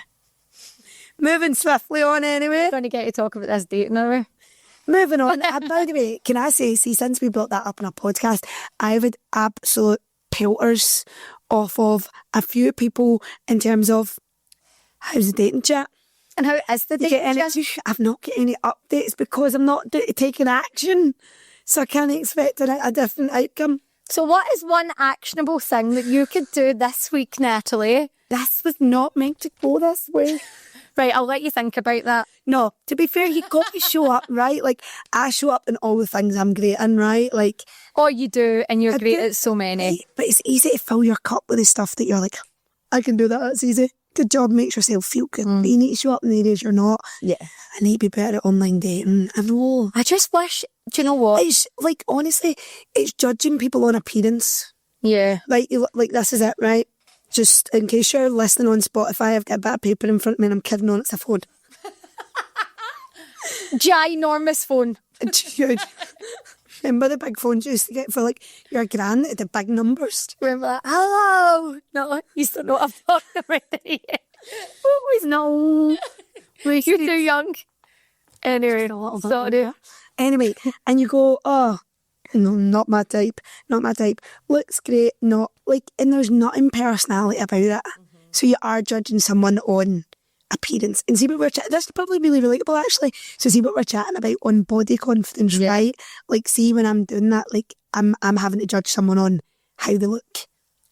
Moving swiftly on anyway. I'm going to get you to talk about this date now. Moving on. By the way, can I say, see, since we brought that up in a podcast, I've had absolute pelters off of a few people in terms of how's the dating chat. And how is the dating chat? I've not got any updates because I'm not taking action. So I can't expect a different outcome. So what is one actionable thing that you could do this week, Natalie? This was not meant to go this way. Right, I'll let you think about that. No, to be fair, you got to show up, right? Like, I show up in all the things I'm great in, right? Like, Oh, you do, and you're I great do, at so many. right? But it's easy to fill your cup with the stuff that you're like, I can do that, that's easy. Good job, makes yourself feel good. But you need to show up in the areas you're not. Yeah. I need to be better at online dating. I know. I just wish, do you know what? It's like, honestly, it's judging people on appearance. Yeah. Like, like this is it, right? Just in case you're listening on Spotify, I've got a bit of paper in front of me and I'm kidding on, it's a phone. Ginormous phone. It's huge. Remember the big phones you used to get for like your gran, the big numbers? Remember that? Hello. No, you still know what I'm talking about yet. Always no. You're too young. Anyway, sorry. Anyway, and you go, oh, no, not my type, not my type. Looks great, not like, and there's nothing personality about it. So you are judging someone on appearance. And see what we're chatting, this is probably really relatable actually. So see what we're chatting about on body confidence, right? Like, see when I'm doing that, like I'm having to judge someone on how they look.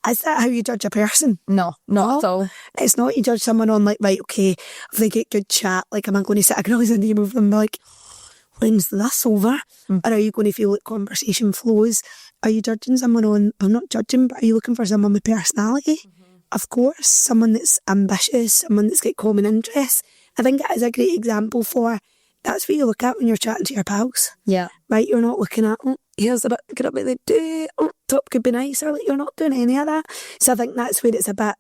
Is that how you judge a person? No, not at all. It's not. You judge someone on like, right, okay, if they get good chat, like am I going to sit across the table with them and be like, when's this over? Or are you going to feel like conversation flows? Are you judging someone on, I'm not judging, but are you looking for someone with personality? Of course, someone that's ambitious, someone that's got common interests. I think that is a great example for, that's what you look at when you're chatting to your pals. Yeah. Right, you're not looking at, here's a bit, good up what they do, top could be nicer, like you're not doing any of that. So I think that's where it's a bit,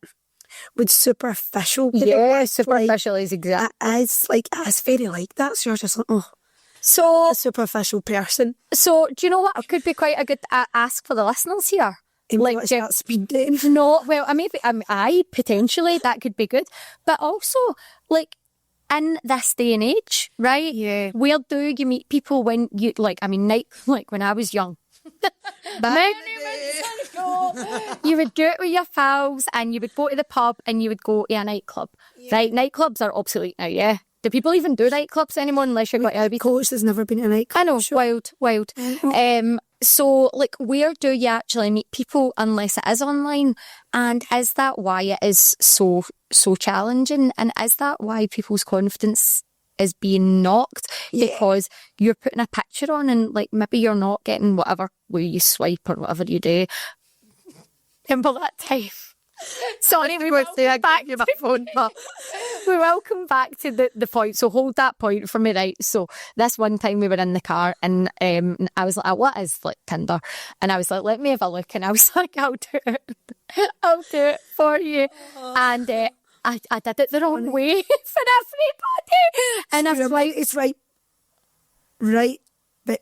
with superficial. Yeah, superficial like, is exact. It's like, it's very like that, so you're just like, oh. So, A superficial person. so do you know what? It could be quite a good ask for the listeners here. Like, start speed dating. No, well, I potentially that could be good, but also like in this day and age, right? Yeah. Where do you meet people when you like? I mean, like when I was young. You would go out with your pals and you would go to the pub and you would go to a nightclub. Right? Nightclubs are obsolete now, yeah. Do people even do nightclubs anymore unless you're going to a Coach has never been in a nightclub. I know, wild. So, like, where do you actually meet people unless it is online? And is that why it is so challenging? And is that why people's confidence is being knocked? Yeah. Because you're putting a picture on and, like, maybe you're not getting whatever way you swipe or whatever you do. Remember that time? Sorry, we will come back to the point. So hold that point for me, right? So this one time we were in the car and I was like, what is like Tinder? And I was like, let me have a look. And I was like, I'll do it for you. And I did it the wrong way for everybody. And I was like, it's right, but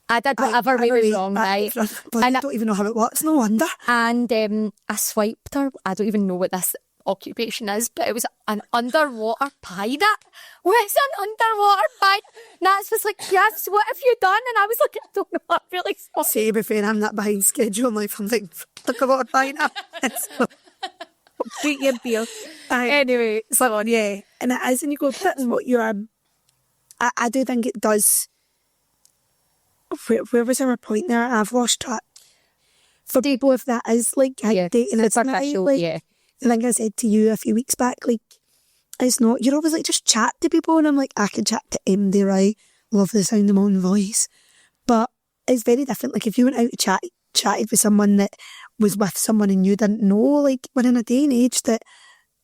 I did whatever made me wrong, right? But I don't even know how it works, no wonder. And I swiped her. I don't even know what this occupation is, but it was an underwater pirate. What's an underwater pirate? Nats was like, yes, what have you done? And I was like, I don't know, I'm really sorry. See, to be fair, I'm not behind schedule in life. I'm like, look at what I'm Drink your beer. Anyway, So, yeah. And it is, and you go, that's what you're... I do think it does... Where was our point there? I've lost track. For people, if that is like dating, it's not like, I think I said to you a few weeks back, like, it's not, you're always like, just chat to people, and I'm like, I can chat to MD, right? Love the sound of my own voice. But it's very different. Like, if you went out to chatted with someone that was with someone and you didn't know, like, we're in a day and age that,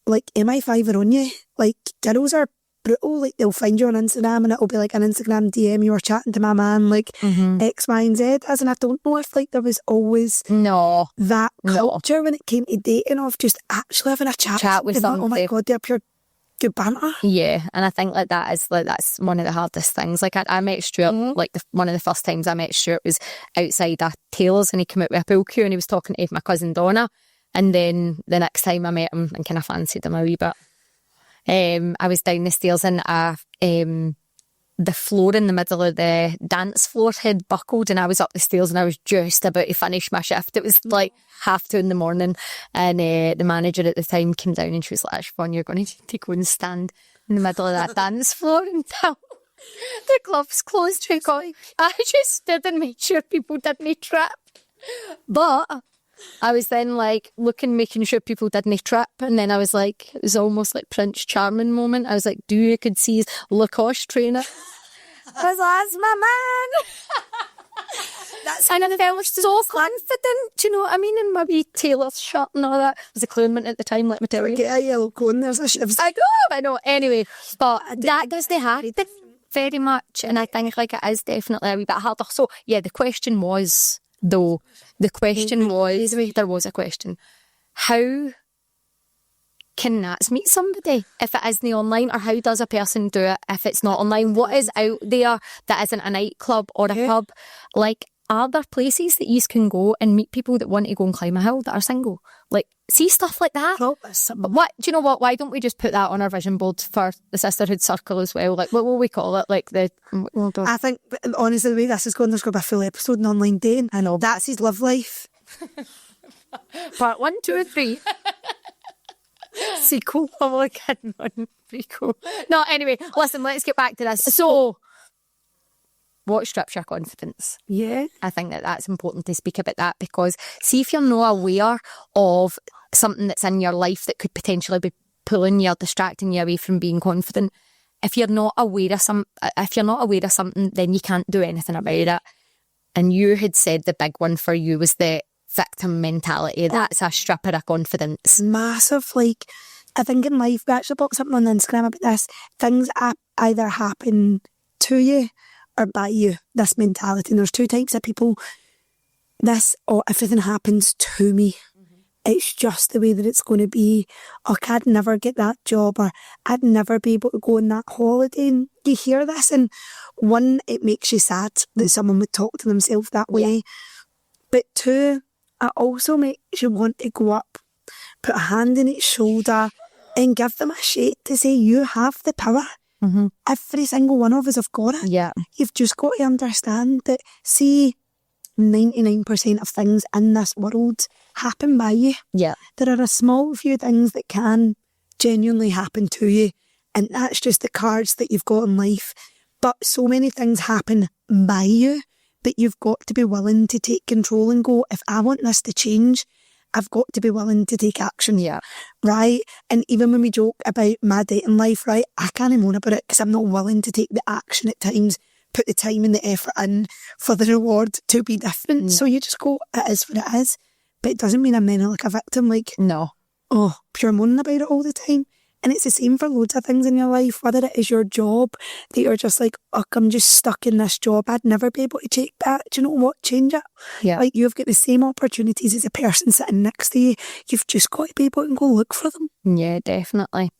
like, MI5 are on you. Like, girls are brutal. Like, they'll find you on Instagram and it'll be like an Instagram DM, you were chatting to my man, like X, Y and Z. As in, I don't know if like there was always that culture when it came to dating of just actually having a chat with someone. Oh my God, they're pure good banter. Yeah, and I think like that's one of the hardest things. Like I met Stuart, like one of the first times I met Stuart was outside a tailor's and he came out with a pool cue and he was talking to my cousin Donna, and then the next time I met him and kind of fancied him a wee bit. I was down the stairs and the floor in the middle of the dance floor had buckled and I was up the stairs and I was just about to finish my shift. It was like 2:30 in the morning, and the manager at the time came down and she was like, Siobhan, you're going to go and stand in the middle of that dance floor until the gloves closed. I just stood and made sure people didn't trip. But I was then like making sure people didn't trip, and then I was like, it was almost like Prince Charming moment. I was like, you could see his Lacoste trainer. I was like, that's my man. And I felt so confident, do you know what I mean? In my wee tailor's shirt and all that. I was a clownman at the time, let me tell you. Get a yellow cone, there's a shivs. I know. Anyway, but that doesn't happen very much, and I think like it is definitely a wee bit harder. So yeah, there was a question. How can Nats meet somebody if it isn't online, or how does a person do it if it's not online? What is out there that isn't a nightclub or a pub? Like, are there places that you can go and meet people that want to go and climb a hill that are single? Like, see stuff like that? What do you know what? Why don't we just put that on our vision board for the Sisterhood Circle as well? Like, what will we call it? Like I think, honestly, the way this is going, there's going to be a full episode on online dating. I know. That's his love life. Part 1, 2 and 3. Sequel. Oh my God, man. Pretty cool. No, anyway, listen, let's get back to this. So, what strips your confidence? Yeah. I think that's important to speak about that, because see if you're not aware of something that's in your life that could potentially be pulling you or distracting you away from being confident. If you're not aware of something, then you can't do anything about it. And you had said the big one for you was the victim mentality. That's a stripper of confidence. Massive. Like, I think in life, we actually put something on Instagram about this. Things either happen to you or by you, this mentality. And there's two types of people. Everything happens to me. It's just the way that it's going to be. I'd never get that job, or I'd never be able to go on that holiday. And you hear this, and one, it makes you sad that someone would talk to themselves that way. Yeah. But two, it also makes you want to go up, put a hand on its shoulder and give them a shake to say, you have the power. Mm-hmm. Every single one of us have got it. Yeah. You've just got to understand that, see, 99% of things in this world happen by you. Yeah. There are a small few things that can genuinely happen to you, and that's just the cards that you've got in life. But so many things happen by you, but you've got to be willing to take control and go, if I want this to change, I've got to be willing to take action. Yeah. Right? And even when we joke about my dating life, right, I can't moan about it because I'm not willing to take the action at times, put the time and the effort in for the reward to be different. So you just go, it is what it is. But it doesn't mean I'm then like a victim, like, no, pure moaning about it all the time. And it's the same for loads of things in your life, whether it is your job, that you're just like, I'm just stuck in this job. I'd never be able to take that. Do you know what? Change it. Yeah. Like, you've got the same opportunities as the person sitting next to you. You've just got to be able to go look for them. Yeah, definitely.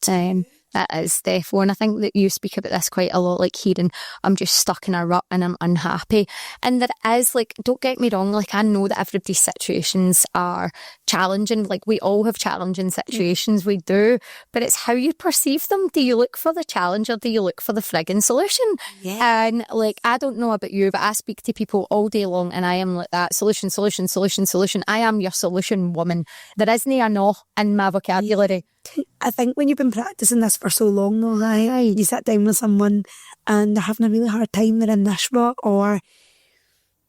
That is, Steph. And I think that you speak about this quite a lot, like hearing, I'm just stuck in a rut and I'm unhappy. And there is, like, don't get me wrong, like, I know that everybody's situations are challenging. Like, we all have challenging situations, we do. But it's how you perceive them. Do you look for the challenge or do you look for the frigging solution? Yeah. And, like, I don't know about you, but I speak to people all day long and I am like that. Solution, solution, solution, solution. I am your solution woman. There isn't a no in my vocabulary. I think when you've been practicing this for so long though, right, you sit down with someone and they're having a really hard time, they're in this rut, or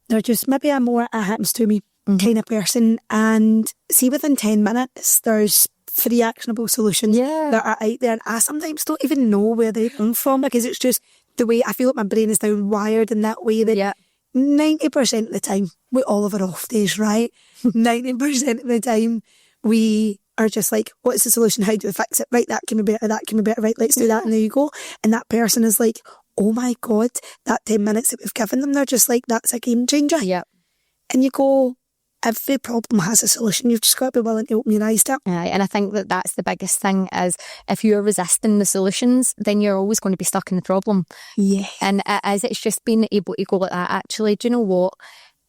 they're just maybe a more it happens to me kind of person, and see within 10 minutes there's 3 actionable solutions that are out there, and I sometimes don't even know where they come from, because it's just the way I feel like my brain is now wired in that way that 90% of the time we all have our off days, right? 90% of the time we are just like, what's the solution? How do we fix it? Right, that can be better, that can be better, right, let's do that, and there you go. And that person is like, oh my God, that 10 minutes that we've given them, they're just like, that's a game changer. And you go, every problem has a solution. You've just got to be willing to open your eyes to it. And I think that that's the biggest thing, is if you're resisting the solutions, then you're always going to be stuck in the problem. And it's just being able to go like that, actually, do you know what?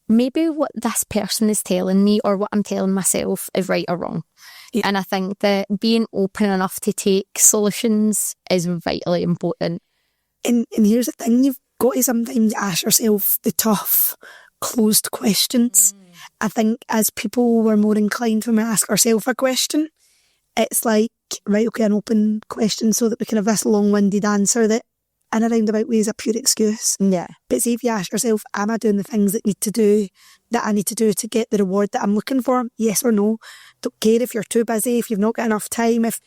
Maybe what this person is telling me or what I'm telling myself is right or wrong. And I think that being open enough to take solutions is vitally important. And here's the thing, you've got to sometimes ask yourself the tough, closed questions. I think as people, we're more inclined when we ask ourselves a question, it's like, right, okay, an open question so that we can have this long-winded answer that in a roundabout way is a pure excuse. But see, if you ask yourself, am I doing the things that I need to do to get the reward that I'm looking for? Yes or no? Don't care if you're too busy, if you've not got enough time, if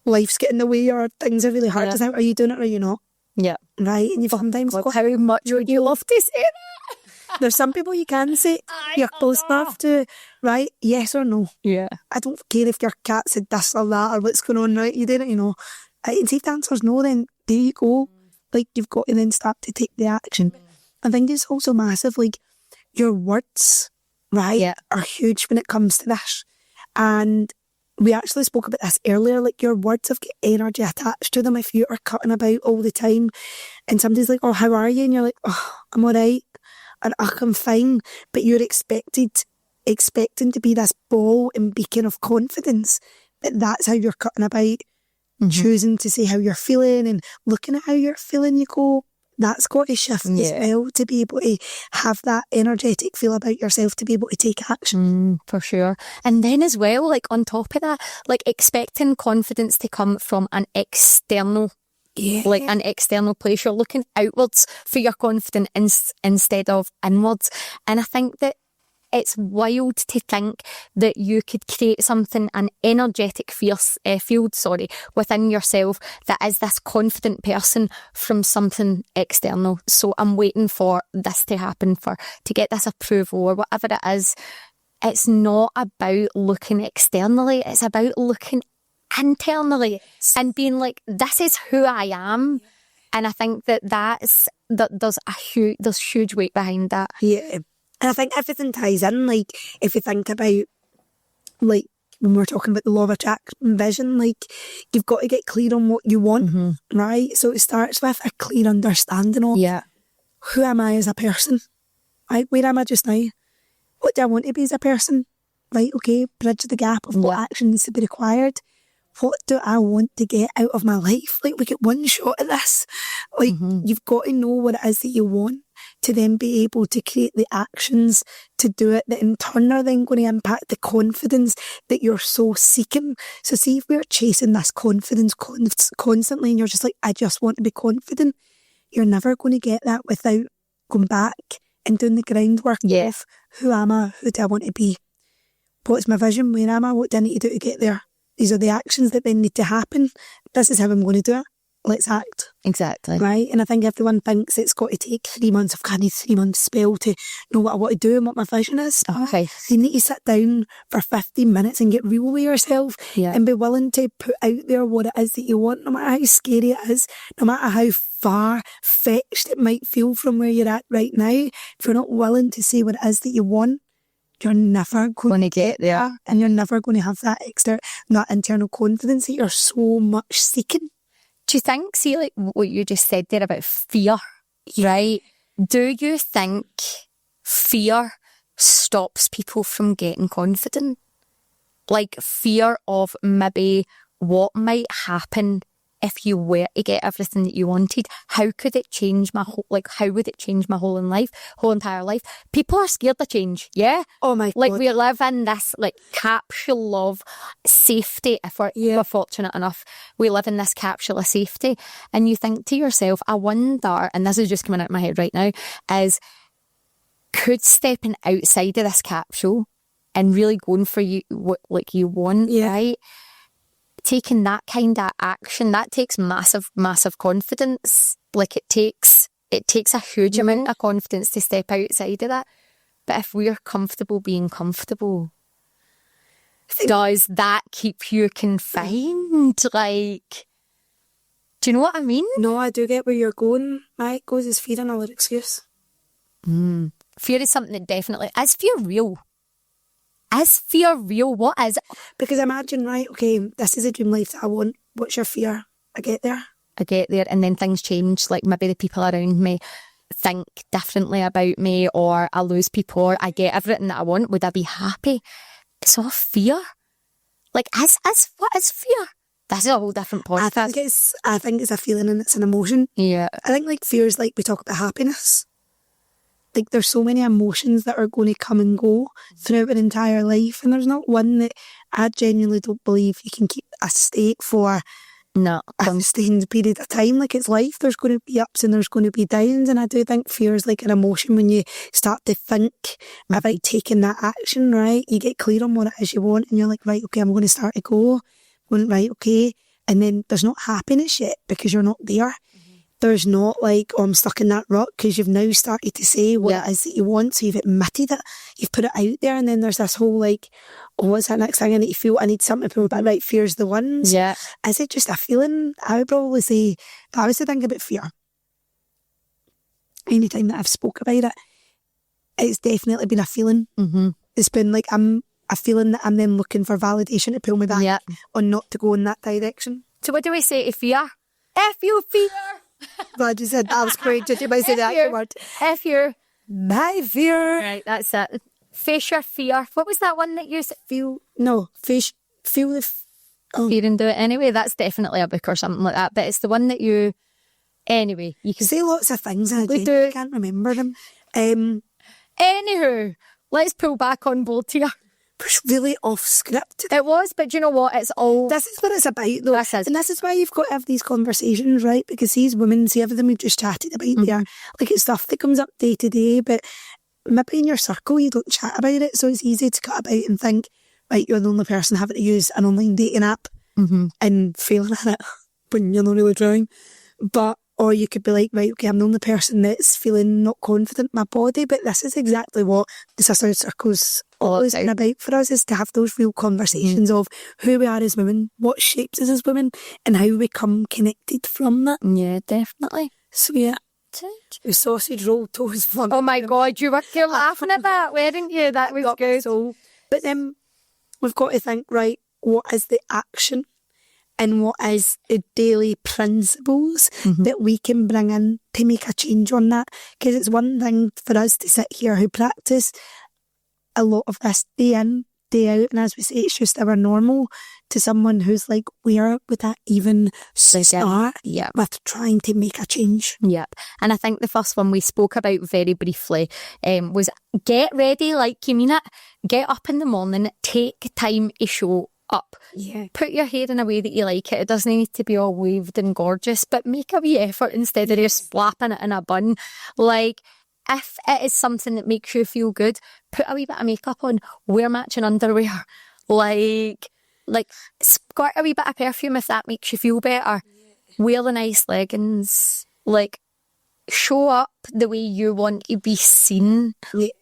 life's getting in the way or things are really hard. Are you doing it or are you not? Right? And you've sometimes got, how much would you love to say that? There's some people you can say, you're close enough to, right? Yes or no? I don't care if your cat said this or that or what's going on, right? You did it, you know. And see if the answer's no, then there you go. Like, you've got to then start to take the action. I think it's also massive, like, your words, right, are huge when it comes to this. And we actually spoke about this earlier, like, your words have got energy attached to them. If you are cutting about all the time and somebody's like, oh, how are you? And you're like, oh, I'm all right. And I'm fine. But you're expecting to be this ball and beacon of confidence, that's how you're cutting about. Choosing to say how you're feeling and looking at how you're feeling, you go, that's got to shift as well, to be able to have that energetic feel about yourself, to be able to take action. For sure. And then as well, like, on top of that, like, expecting confidence to come from an external like an external place. You're looking outwards for your confidence instead of inwards. And I think that it's wild to think that you could create something, an energetic field, within yourself that is this confident person from something external. So I'm waiting for this to happen, to get this approval or whatever it is. It's not about looking externally. It's about looking internally and being like, this is who I am. And I think that there's huge weight behind that. And I think everything ties in. Like, if you think about, like, when we're talking about the law of attraction vision, like, you've got to get clear on what you want, right? So it starts with a clear understanding of who am I as a person, right? Where am I just now? What do I want to be as a person? Right, okay, bridge the gap of what action needs to be required. What do I want to get out of my life? Like, we get one shot at this. Like, you've got to know what it is that you want to then be able to create the actions to do it that in turn are then going to impact the confidence that you're so seeking. So see, if we're chasing this confidence constantly and you're just like, I just want to be confident, you're never going to get that without going back and doing the groundwork of who am I, who do I want to be, what's my vision, where am I, what do I need to do to get there. These are the actions that then need to happen. This is how I'm going to do it. Let's act. Exactly. Right? And I think everyone thinks it's got to take 3 months. I've got a 3 month spell to know what I want to do and what my vision is. Okay. You need to sit down for 15 minutes and get real with yourself and be willing to put out there what it is that you want, no matter how scary it is, no matter how far-fetched it might feel from where you're at right now. If you're not willing to say what it is that you want, you're never going to get there, and you're never going to have that internal confidence that you're so much seeking. Do you think, see, like what you just said there about fear, right? Do you think fear stops people from getting confident? Like fear of maybe what might happen if you were to get everything that you wanted. How could it change my whole, like, how would it change my whole entire life? People are scared of change, yeah? Oh my Like, God. we live in this, like, capsule of safety. If we're fortunate enough, we live in this capsule of safety. And you think to yourself, I wonder, and this is just coming out of my head right now, is could stepping outside of this capsule and really going for you what like you want, right? Taking that kind of action, that takes massive confidence. Like it takes a huge amount of confidence to step outside of that. But if we're comfortable being comfortable, does that keep you confined? Like, do you know what I mean? No, I do get where you're going. My goes is fear another excuse. Fear is something that definitely... Is fear real? Is fear real? What is it? Because imagine, right, okay, this is a dream life that I want. What's your fear? I get there. And then things change. Like maybe the people around me think differently about me, or I lose people, or I get everything that I want. Would I be happy? It's all fear. Like, what is fear? This is a whole different podcast. I think it's a feeling and it's an emotion. Yeah. I think like fear is like we talk about happiness. Like there's so many emotions that are going to come and go throughout an entire life, and there's not one that I genuinely don't believe you can keep a state for a sustained period of time. Like it's life, there's going to be ups and there's going to be downs, and I do think fear is like an emotion. When you start to think about taking that action, right, you get clear on what it is you want, and you're like, right, okay, I'm going to start to go, right, okay, and then there's not happiness yet because you're not there. There's not like, oh, I'm stuck in that rut, because you've now started to say what it is that you want. So you've admitted it, you've put it out there, and then there's this whole like, oh, what's that next thing I need to feel? I need something to feel about, right, fear's the ones. Yeah. Is it just a feeling? I would probably say, if I was to think about fear, anytime that I've spoke about it, it's definitely been a feeling. Mm-hmm. It's been like, I'm a feeling that I'm then looking for validation to pull me back on not to go in that direction. So what do we say to fear? If you fear... Glad you said that. Was great. Did you might say that word? If you're my fear. Right, that's it. Face your fear. What was that one that you said? Feel the Fear and do it anyway. That's definitely a book or something like that. But it's the one that you... Anyway, you can say lots of things and I can't remember them. Anywho, let's pull back on board here. It was really off script. It was, but do you know what? It's all... This is what it's about, though. And this is why you've got to have these conversations, right? Because these women, see everything we've just chatted about there, like it's stuff that comes up day to day, but maybe in your circle you don't chat about it, so it's easy to cut about and think, right, you're the only person having to use an online dating app and failing at it when you're not really trying. Or you could be like, right, okay, I'm the only person that's feeling not confident in my body, but this is exactly what the Sisterhood Circle's always been about for us, is to have those real conversations of who we are as women, what shapes us as women, and how we become connected from that. Yeah, definitely. So yeah, the sausage roll toes fun. Oh my God, you were laughing at that, weren't you? That was good. But then we've got to think, right, what is the action? And what is the daily principles that we can bring in to make a change on that? Because it's one thing for us to sit here who practice a lot of this day in, day out, and as we say, it's just our normal, to someone who's like, where would that even start with trying to make a change? Yep. And I think the first one we spoke about very briefly was get ready like you mean it. Get up in the morning, take time to show up. Yeah. Put your hair in a way that you like it. It doesn't need to be all waved and gorgeous, but make a wee effort instead of just slapping it in a bun. Like, if it is something that makes you feel good, put a wee bit of makeup on, wear matching underwear, like squirt a wee bit of perfume if that makes you feel better. Wear the nice leggings. Like, show up the way you want to be seen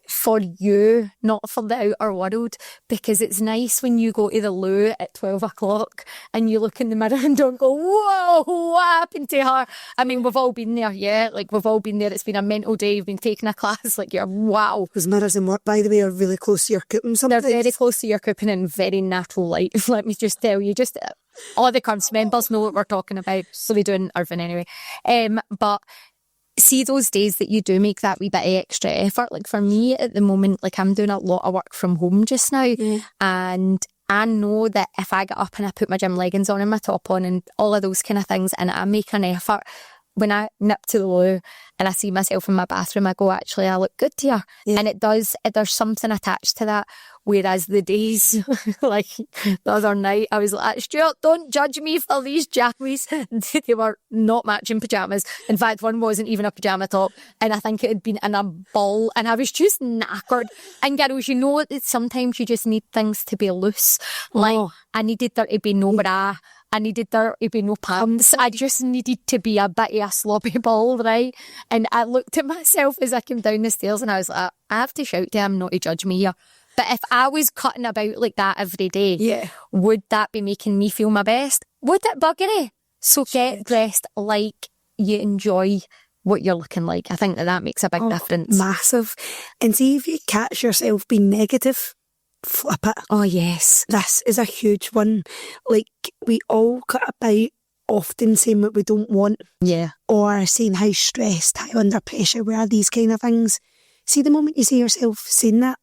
for you, not for the outer world, because it's nice when you go to the loo at 12 o'clock and you look in the mirror and don't go, whoa, what happened to her? I mean, we've all been there, yeah, like we've all been there. It's been a mental day, you've been taking a class, like you're, wow. Those mirrors in work, by the way, are really close to your cooping sometimes. They're very close to your cooping in very natural light, let me just tell you. Just all the Curves members know what we're talking about, so we do in Irvine anyway. But see those days that you do make that wee bit of extra effort. Like for me at the moment, like I'm doing a lot of work from home just now, and I know that if I get up and I put my gym leggings on and my top on and all of those kind of things, and I make an effort, when I nip to the loo and I see myself in my bathroom, I go, actually, I look good here. And there's something attached to that. Whereas the days, like the other night, I was like, Stuart, don't judge me for these jammies. They were not matching pyjamas. In fact, one wasn't even a pyjama top. And I think it had been in a ball. And I was just knackered. And girls, you know, sometimes you just need things to be loose. Like, I needed there to be no bra. I needed there to be no pants. I just needed to be a bit of a sloppy ball, right? And I looked at myself as I came down the stairs and I was like, I have to shout to him not to judge me here. But if I was cutting about like that every day, would that be making me feel my best? Would it, buggery? So get dressed like you enjoy what you're looking like. I think that makes a big difference. Massive. And see if you catch yourself being negative, flip it. Oh, yes. This is a huge one. Like, we all cut about often saying what we don't want. Yeah. Or saying how stressed, how under pressure we are, these kind of things. See, the moment you see yourself saying that,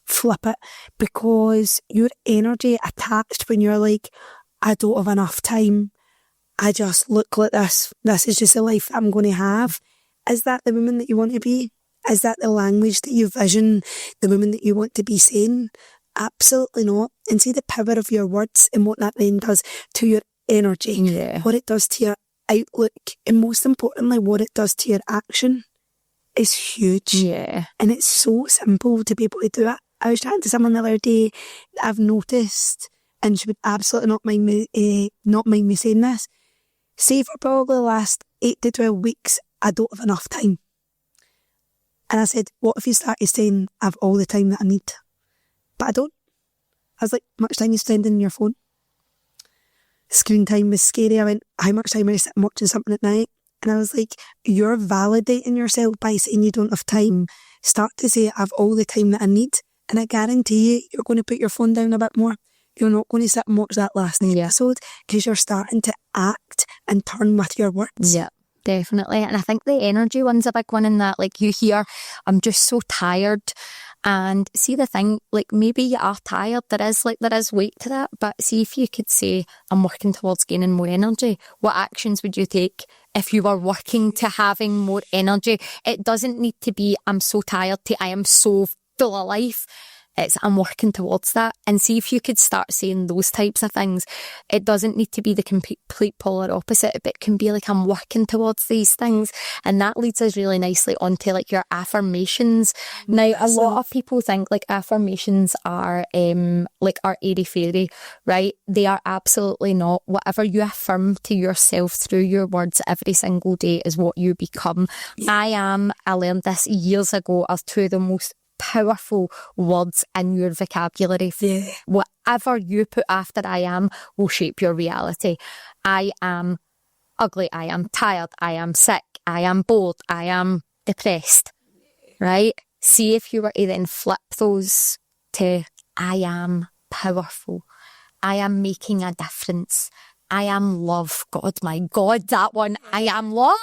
flip it, because your energy attached when you're like, I don't have enough time, I just look like this is just the life I'm going to have. Is that the woman that you want to be? Is that the language that you vision the woman that you want to be saying? Absolutely not. And see the power of your words and what that then does to your energy, what it does to your outlook, and most importantly, what it does to your action is huge. Yeah. And it's so simple to be able to do it. I was chatting to someone the other day that I've noticed, and she would absolutely not mind me saying this. Say for probably the last 8 to 12 weeks, I don't have enough time. And I said, what if you started saying, I have all the time that I need? But I don't. I was like, how much time are you spending on your phone? Screen time was scary. I went, how much time are you sitting watching something at night? And I was like, you're validating yourself by saying you don't have time. Start to say, I have all the time that I need. And I guarantee you, you're going to put your phone down a bit more. You're not going to sit and watch that last episode because you're starting to act and turn with your words. Yeah, definitely. And I think the energy one's a big one in that. Like you hear, I'm just so tired. And see the thing, like maybe you are tired, there is weight to that, but see if you could say, I'm working towards gaining more energy, what actions would you take if you were working to having more energy? It doesn't need to be, I'm so tired to, I am so full of life. It's, I'm working towards that. And see if you could start saying those types of things. It doesn't need to be the complete polar opposite, but it can be like, I'm working towards these things. And that leads us really nicely onto like your affirmations. Now, a lot of people think like affirmations are like are airy-fairy, right? They are absolutely not. Whatever you affirm to yourself through your words every single day is what you become. I learned this years ago, are two of the most powerful words in your vocabulary. Whatever you put after I am will shape your reality. I am ugly, I am tired, I am sick, I am bored, I am depressed, right? See if you were to then flip those to I am powerful, I am making a difference, I am love. God, my God, that one, I am love.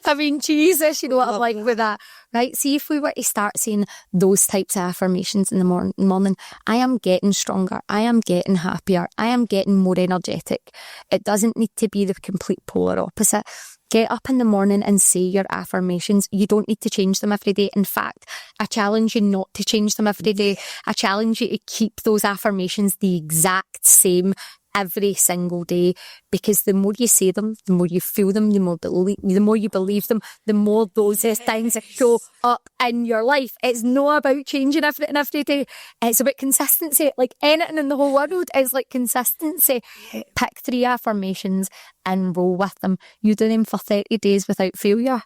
I mean, Jesus, you know what I'm like with that, right? See if we were to start saying those types of affirmations in the morning. I am getting stronger. I am getting happier. I am getting more energetic. It doesn't need to be the complete polar opposite. Get up in the morning and say your affirmations. You don't need to change them every day. In fact, I challenge you not to change them every day. I challenge you to keep those affirmations the exact same every single day, because the more you say them, the more you feel them, the more you believe them, the more those things show up in your life. It's not about changing everything every day. It's about consistency. Like anything in the whole world is like consistency. Pick 3 affirmations and roll with them. You do them for 30 days without failure.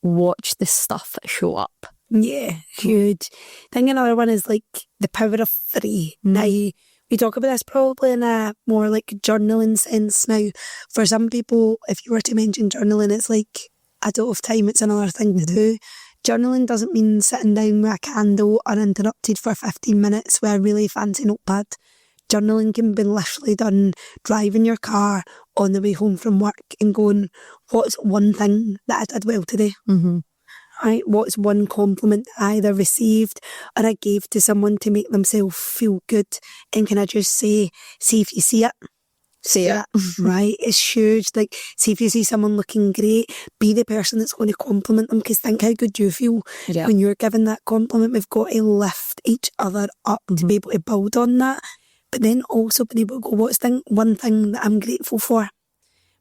watch the stuff show up. Yeah, huge. I think another one is like the power of three. Now, we talk about this probably in a more like journaling sense. Now, for some people, if you were to mention journaling, it's like, I don't have time, it's another thing to do. Journaling doesn't mean sitting down with a candle uninterrupted for 15 minutes with a really fancy notepad. Journaling can be literally done driving your car on the way home from work and going, what's one thing that I did well today? Right? What's one compliment I either received or I gave to someone to make themselves feel good? And can I just say, see if you see it? See it. Right? It's huge. Like, see if you see someone looking great, be the person that's going to compliment them, because think how good you feel when you're given that compliment. We've got to lift each other up to be able to build on that. But then also being able to go, what's one thing that I'm grateful for?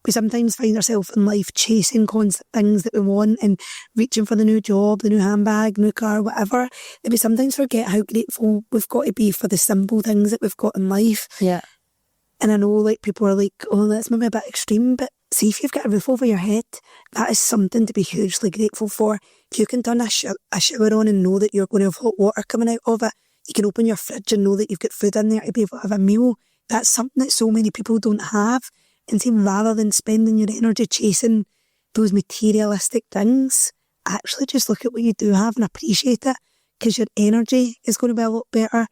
We sometimes find ourselves in life chasing constant things that we want and reaching for the new job, the new handbag, new car, whatever. And we sometimes forget how grateful we've got to be for the simple things that we've got in life. Yeah. And I know like people are like, oh, that's maybe a bit extreme, but see if you've got a roof over your head, that is something to be hugely grateful for. If you can turn a shower on and know that you're going to have hot water coming out of it, you can open your fridge and know that you've got food in there to be able to have a meal. That's something that so many people don't have. And see, rather than spending your energy chasing those materialistic things, actually just look at what you do have and appreciate it, because your energy is going to be a lot better.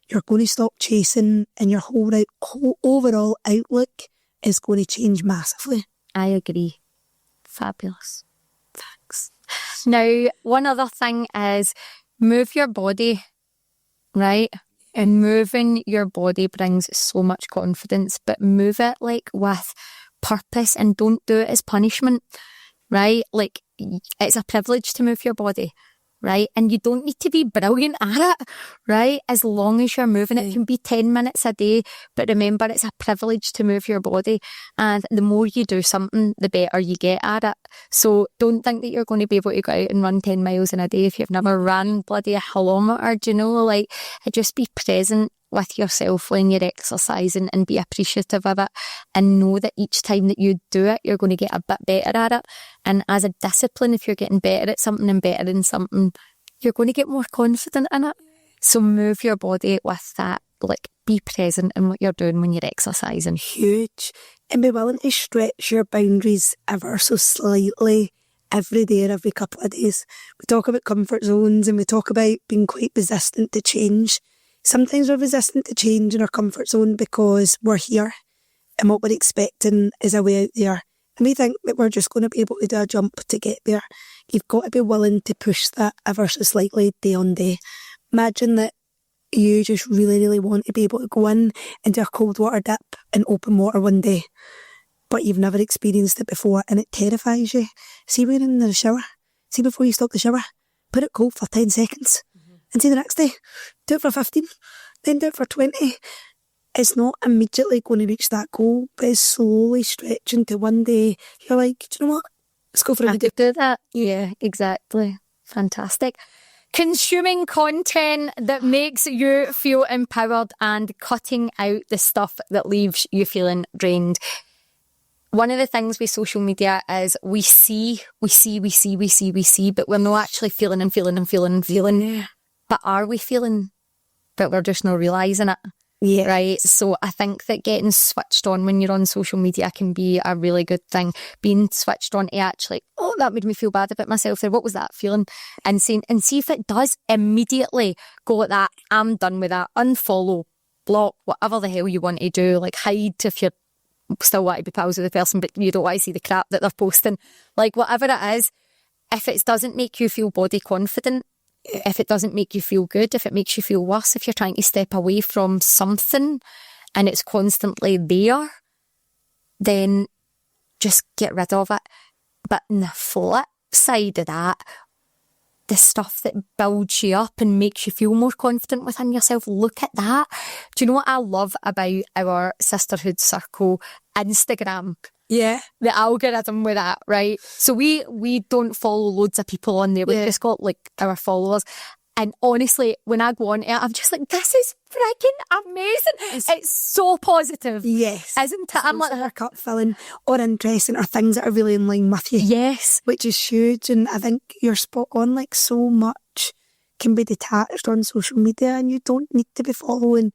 You're going to stop chasing, and your whole overall outlook is going to change massively. I agree. Fabulous. Thanks. Now, one other thing is move your body, right? And moving your body brings so much confidence, but move it like with purpose and don't do it as punishment, right? Like, it's a privilege to move your body, right? And you don't need to be brilliant at it, right? As long as you're moving, it can be 10 minutes a day, but remember, it's a privilege to move your body. And the more you do something, the better you get at it. So don't think that you're going to be able to go out and run 10 miles in a day if you've never run bloody a kilometre, do you know? Like, just be present with yourself when you're exercising and be appreciative of it, and know that each time that you do it, you're going to get a bit better at it. And as a discipline, if you're getting better at something and better in something, you're going to get more confident in it. So move your body with that. Like, be present in what you're doing when you're exercising. Huge. And be willing to stretch your boundaries ever so slightly every day or every couple of days. We talk about comfort zones and we talk about being quite resistant to change. Sometimes we're resistant to change in our comfort zone because we're here and what we're expecting is a way out there. And we think that we're just going to be able to do a jump to get there. You've got to be willing to push that ever so slightly day on day. Imagine that you just really, really want to be able to go in and do a cold water dip in open water one day, but you've never experienced it before and it terrifies you. See when you're in the shower, see before you stop the shower, put it cold for 10 seconds and see the next day, do it for 15, then do it for 20. It's not immediately going to reach that goal, but it's slowly stretching to one day you're like, do you know what? Let's go for I a could do that. Yeah, exactly. Fantastic. Consuming content that makes you feel empowered and cutting out the stuff that leaves you feeling drained. One of the things with social media is we see, but we're not actually feeling and feeling. Yeah. But are we feeling? But we're just not realising it. Yeah. Right. So I think that getting switched on when you're on social media can be a really good thing. Being switched on to actually, oh, that made me feel bad about myself there. What was that feeling? And see if it does, immediately go at that. I'm done with that. Unfollow, block, whatever the hell you want to do. Like, hide if you still want to be pals with the person, but you don't want to see the crap that they're posting. Like, whatever it is, if it doesn't make you feel body confident, if it doesn't make you feel good, if it makes you feel worse, if you're trying to step away from something and it's constantly there, then just get rid of it. But on the flip side of that, the stuff that builds you up and makes you feel more confident within yourself, look at that. Do you know what I love about our Sisterhood Circle Instagram? Yeah. The algorithm with that, right? So we don't follow loads of people on there. We've just got like our followers. And honestly, when I go on it, I'm just like, this is freaking amazing. It's so positive. Yes. Isn't it? I'm like, our cup filling or interesting or things that are really in line with you. yes. Which is huge. And I think you're spot on, like so much can be detached on social media and you don't need to be following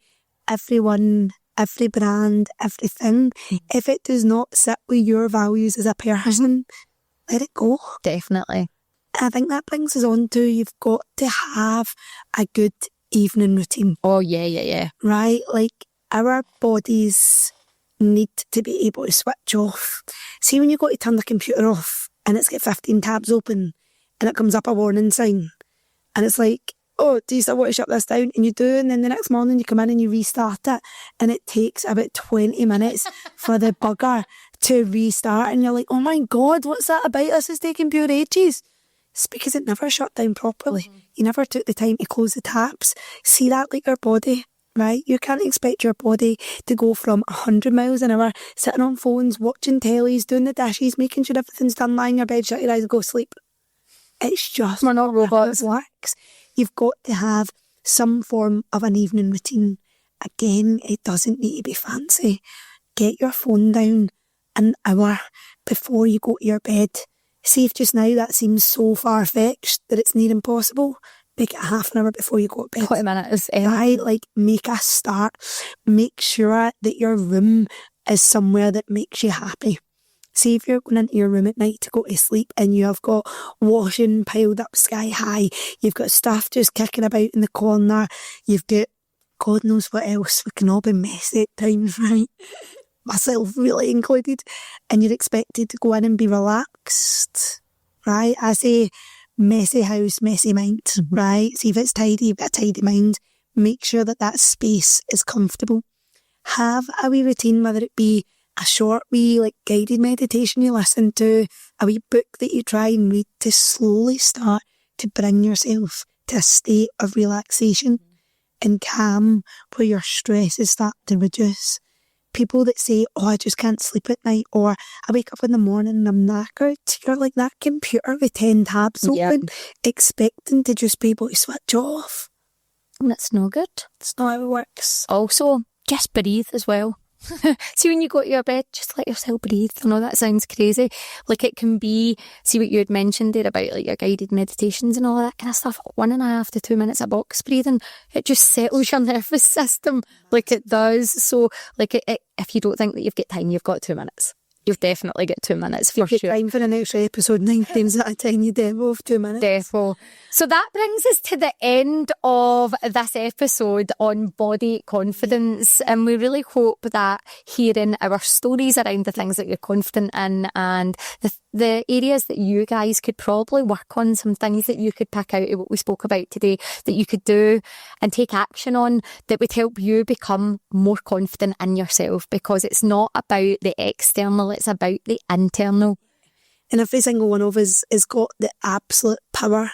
everyone, every brand, everything. If it does not sit with your values as a person, let it go. Definitely. I think that brings us on to you've got to have a good evening routine. Oh, yeah. Right? Like our bodies need to be able to switch off. See when you go to turn the computer off and it's got 15 tabs open and it comes up a warning sign and it's like, oh, do you still want to shut this down? And you do, and then the next morning you come in and you restart it and it takes about 20 minutes for the bugger to restart and you're like, oh my God, what's that about? This is taking pure ages. It's because it never shut down properly. You never took the time to close the taps. See that like your body, right? You can't expect your body to go from 100 miles an hour sitting on phones, watching tellies, doing the dishes, making sure everything's done, lying in your bed, shut your eyes and go sleep. It's just we're not robots. It works. You've got to have some form of an evening routine. Again, it doesn't need to be fancy. Get your phone down an hour before you go to your bed. See if just now that seems so far-fetched that it's near impossible. Make it half an hour before you go to bed. 20 minutes. Right, like make a start. Make sure that your room is somewhere that makes you happy. See if you're going into your room at night to go to sleep and you have got washing piled up sky high. You've got stuff just kicking about in the corner. You've got God knows what else. We can all be messy at times, right? Myself really included. And you're expected to go in and be relaxed, right? I say messy house, messy mind, right? See if it's tidy, you've got a tidy mind. Make sure that that space is comfortable. Have a wee routine, whether it be a short wee like guided meditation you listen to, a wee book that you try and read to slowly start to bring yourself to a state of relaxation and calm where your stress is starting to reduce. People that say, oh, I just can't sleep at night, or I wake up in the morning and I'm knackered. You're like that computer with 10 tabs open, expecting to just be able to switch off. And it's no good. It's not how it works. Also, just breathe as well. See, when you go to your bed, just let yourself breathe. I know that sounds crazy. Like it can be, see what you had mentioned there about like your guided meditations and all that kind of stuff. 1.5 to 2 minutes of box breathing, it just settles your nervous system like it does. So like if you don't think that you've got time, you've got 2 minutes. You've definitely got 2 minutes for You've sure. got time for an extra episode 9 times at a tiny demo of 2 minutes. Defo. So that brings us to the end of this episode on body confidence, and we really hope that hearing our stories around the things that you're confident in and the areas that you guys could probably work on, some things that you could pick out of what we spoke about today that you could do and take action on that would help you become more confident in yourself, because it's not about the external, it's about the internal. And every single one of us has got the absolute power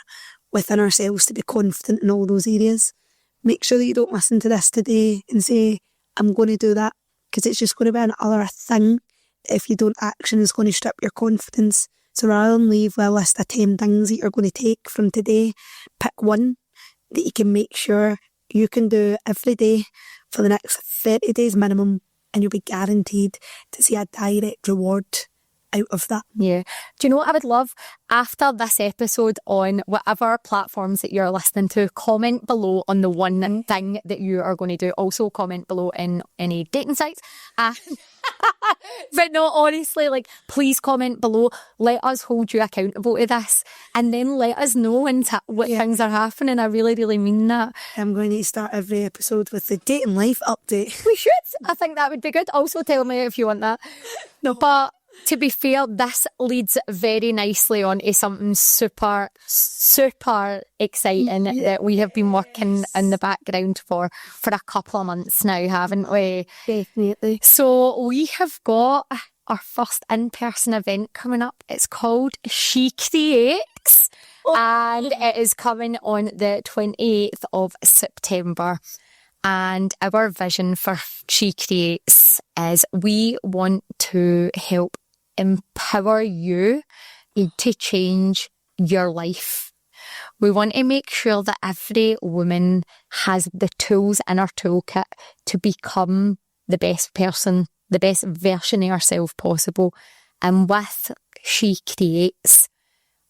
within ourselves to be confident in all those areas. Make sure that you don't listen to this today and say, I'm going to do that, because it's just going to be another thing. If you don't action, is going to strip your confidence. So rather than leave with a list of 10 things that you're going to take from today, pick one that you can make sure you can do every day for the next 30 days minimum, and you'll be guaranteed to see a direct reward out of that. Yeah. Do you know what I would love? After this episode, on whatever platforms that you're listening to, comment below on the one thing that you are going to do. Also comment below in any dating sites. But no, honestly, like, please comment below. Let us hold you accountable to this, and then let us know when what things are happening. I really, really mean that. I'm going to start every episode with the dating life update. We should. I think that would be good. Also tell me if you want that. No, but to be fair, this leads very nicely on to something super, super exciting that we have been working in the background for a couple of months now, haven't we? Definitely. So we have got our first in-person event coming up. It's called She Creates, and it is coming on the 28th of September. And our vision for She Creates is we want to help empower you to change your life. We want to make sure that every woman has the tools in her toolkit to become the best person, the best version of herself possible. And with She Creates,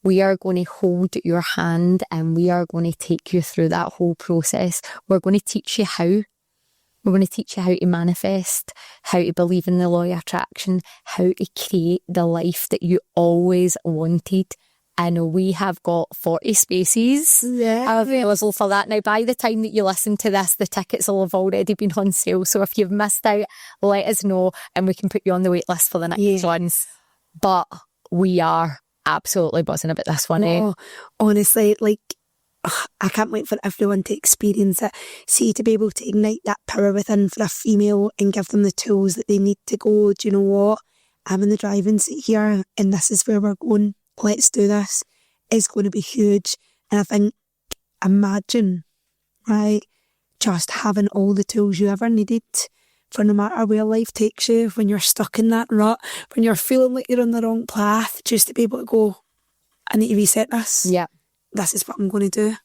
we are going to hold your hand and we are going to take you through that whole process. We're going to teach you how. We're going to teach you how to manifest, how to believe in the law of attraction, how to create the life that you always wanted. And we have got 40 spaces available for that. Now, by the time that you listen to this, the tickets will have already been on sale. So if you've missed out, let us know and we can put you on the wait list for the next ones. But we are absolutely buzzing about this one. Oh, honestly, like, I can't wait for everyone to experience it. See, to be able to ignite that power within for a female and give them the tools that they need to go, do you know what? I'm in the driving seat here and this is where we're going. Let's do this. It's going to be huge. And I think, imagine, right, just having all the tools you ever needed for no matter where life takes you, when you're stuck in that rut, when you're feeling like you're on the wrong path, just to be able to go, I need to reset this. Yeah. This is what I'm going to do.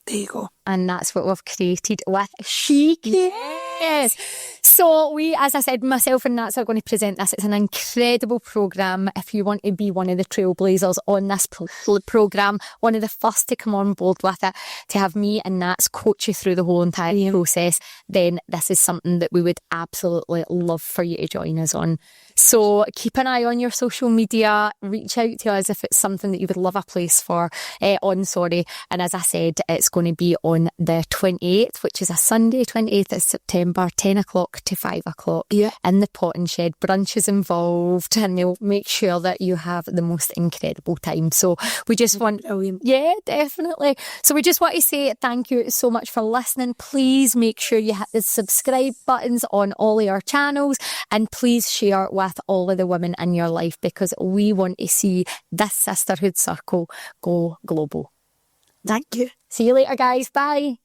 There you go. And that's what we've created with She Creates. Yes. So we, as I said, myself and Nats are going to present this. It's an incredible programme. If you want to be one of the trailblazers on this programme, one of the first to come on board with it, to have me and Nats coach you through the whole entire process, then this is something that we would absolutely love for you to join us on. So keep an eye on your social media, reach out to us if it's something that you would love a place for on. And as I said, it's going to be on the 28th, which is a Sunday, 28th of September, 10 o'clock to 5 o'clock in the Potting Shed. Brunch is involved and they'll make sure that you have the most incredible time. So we just want, yeah, definitely. So we just want to say thank you so much for listening. Please make sure you hit the subscribe buttons on all of our channels and please share with all of the women in your life because we want to see this sisterhood circle go global. Thank you. See you later, guys. Bye.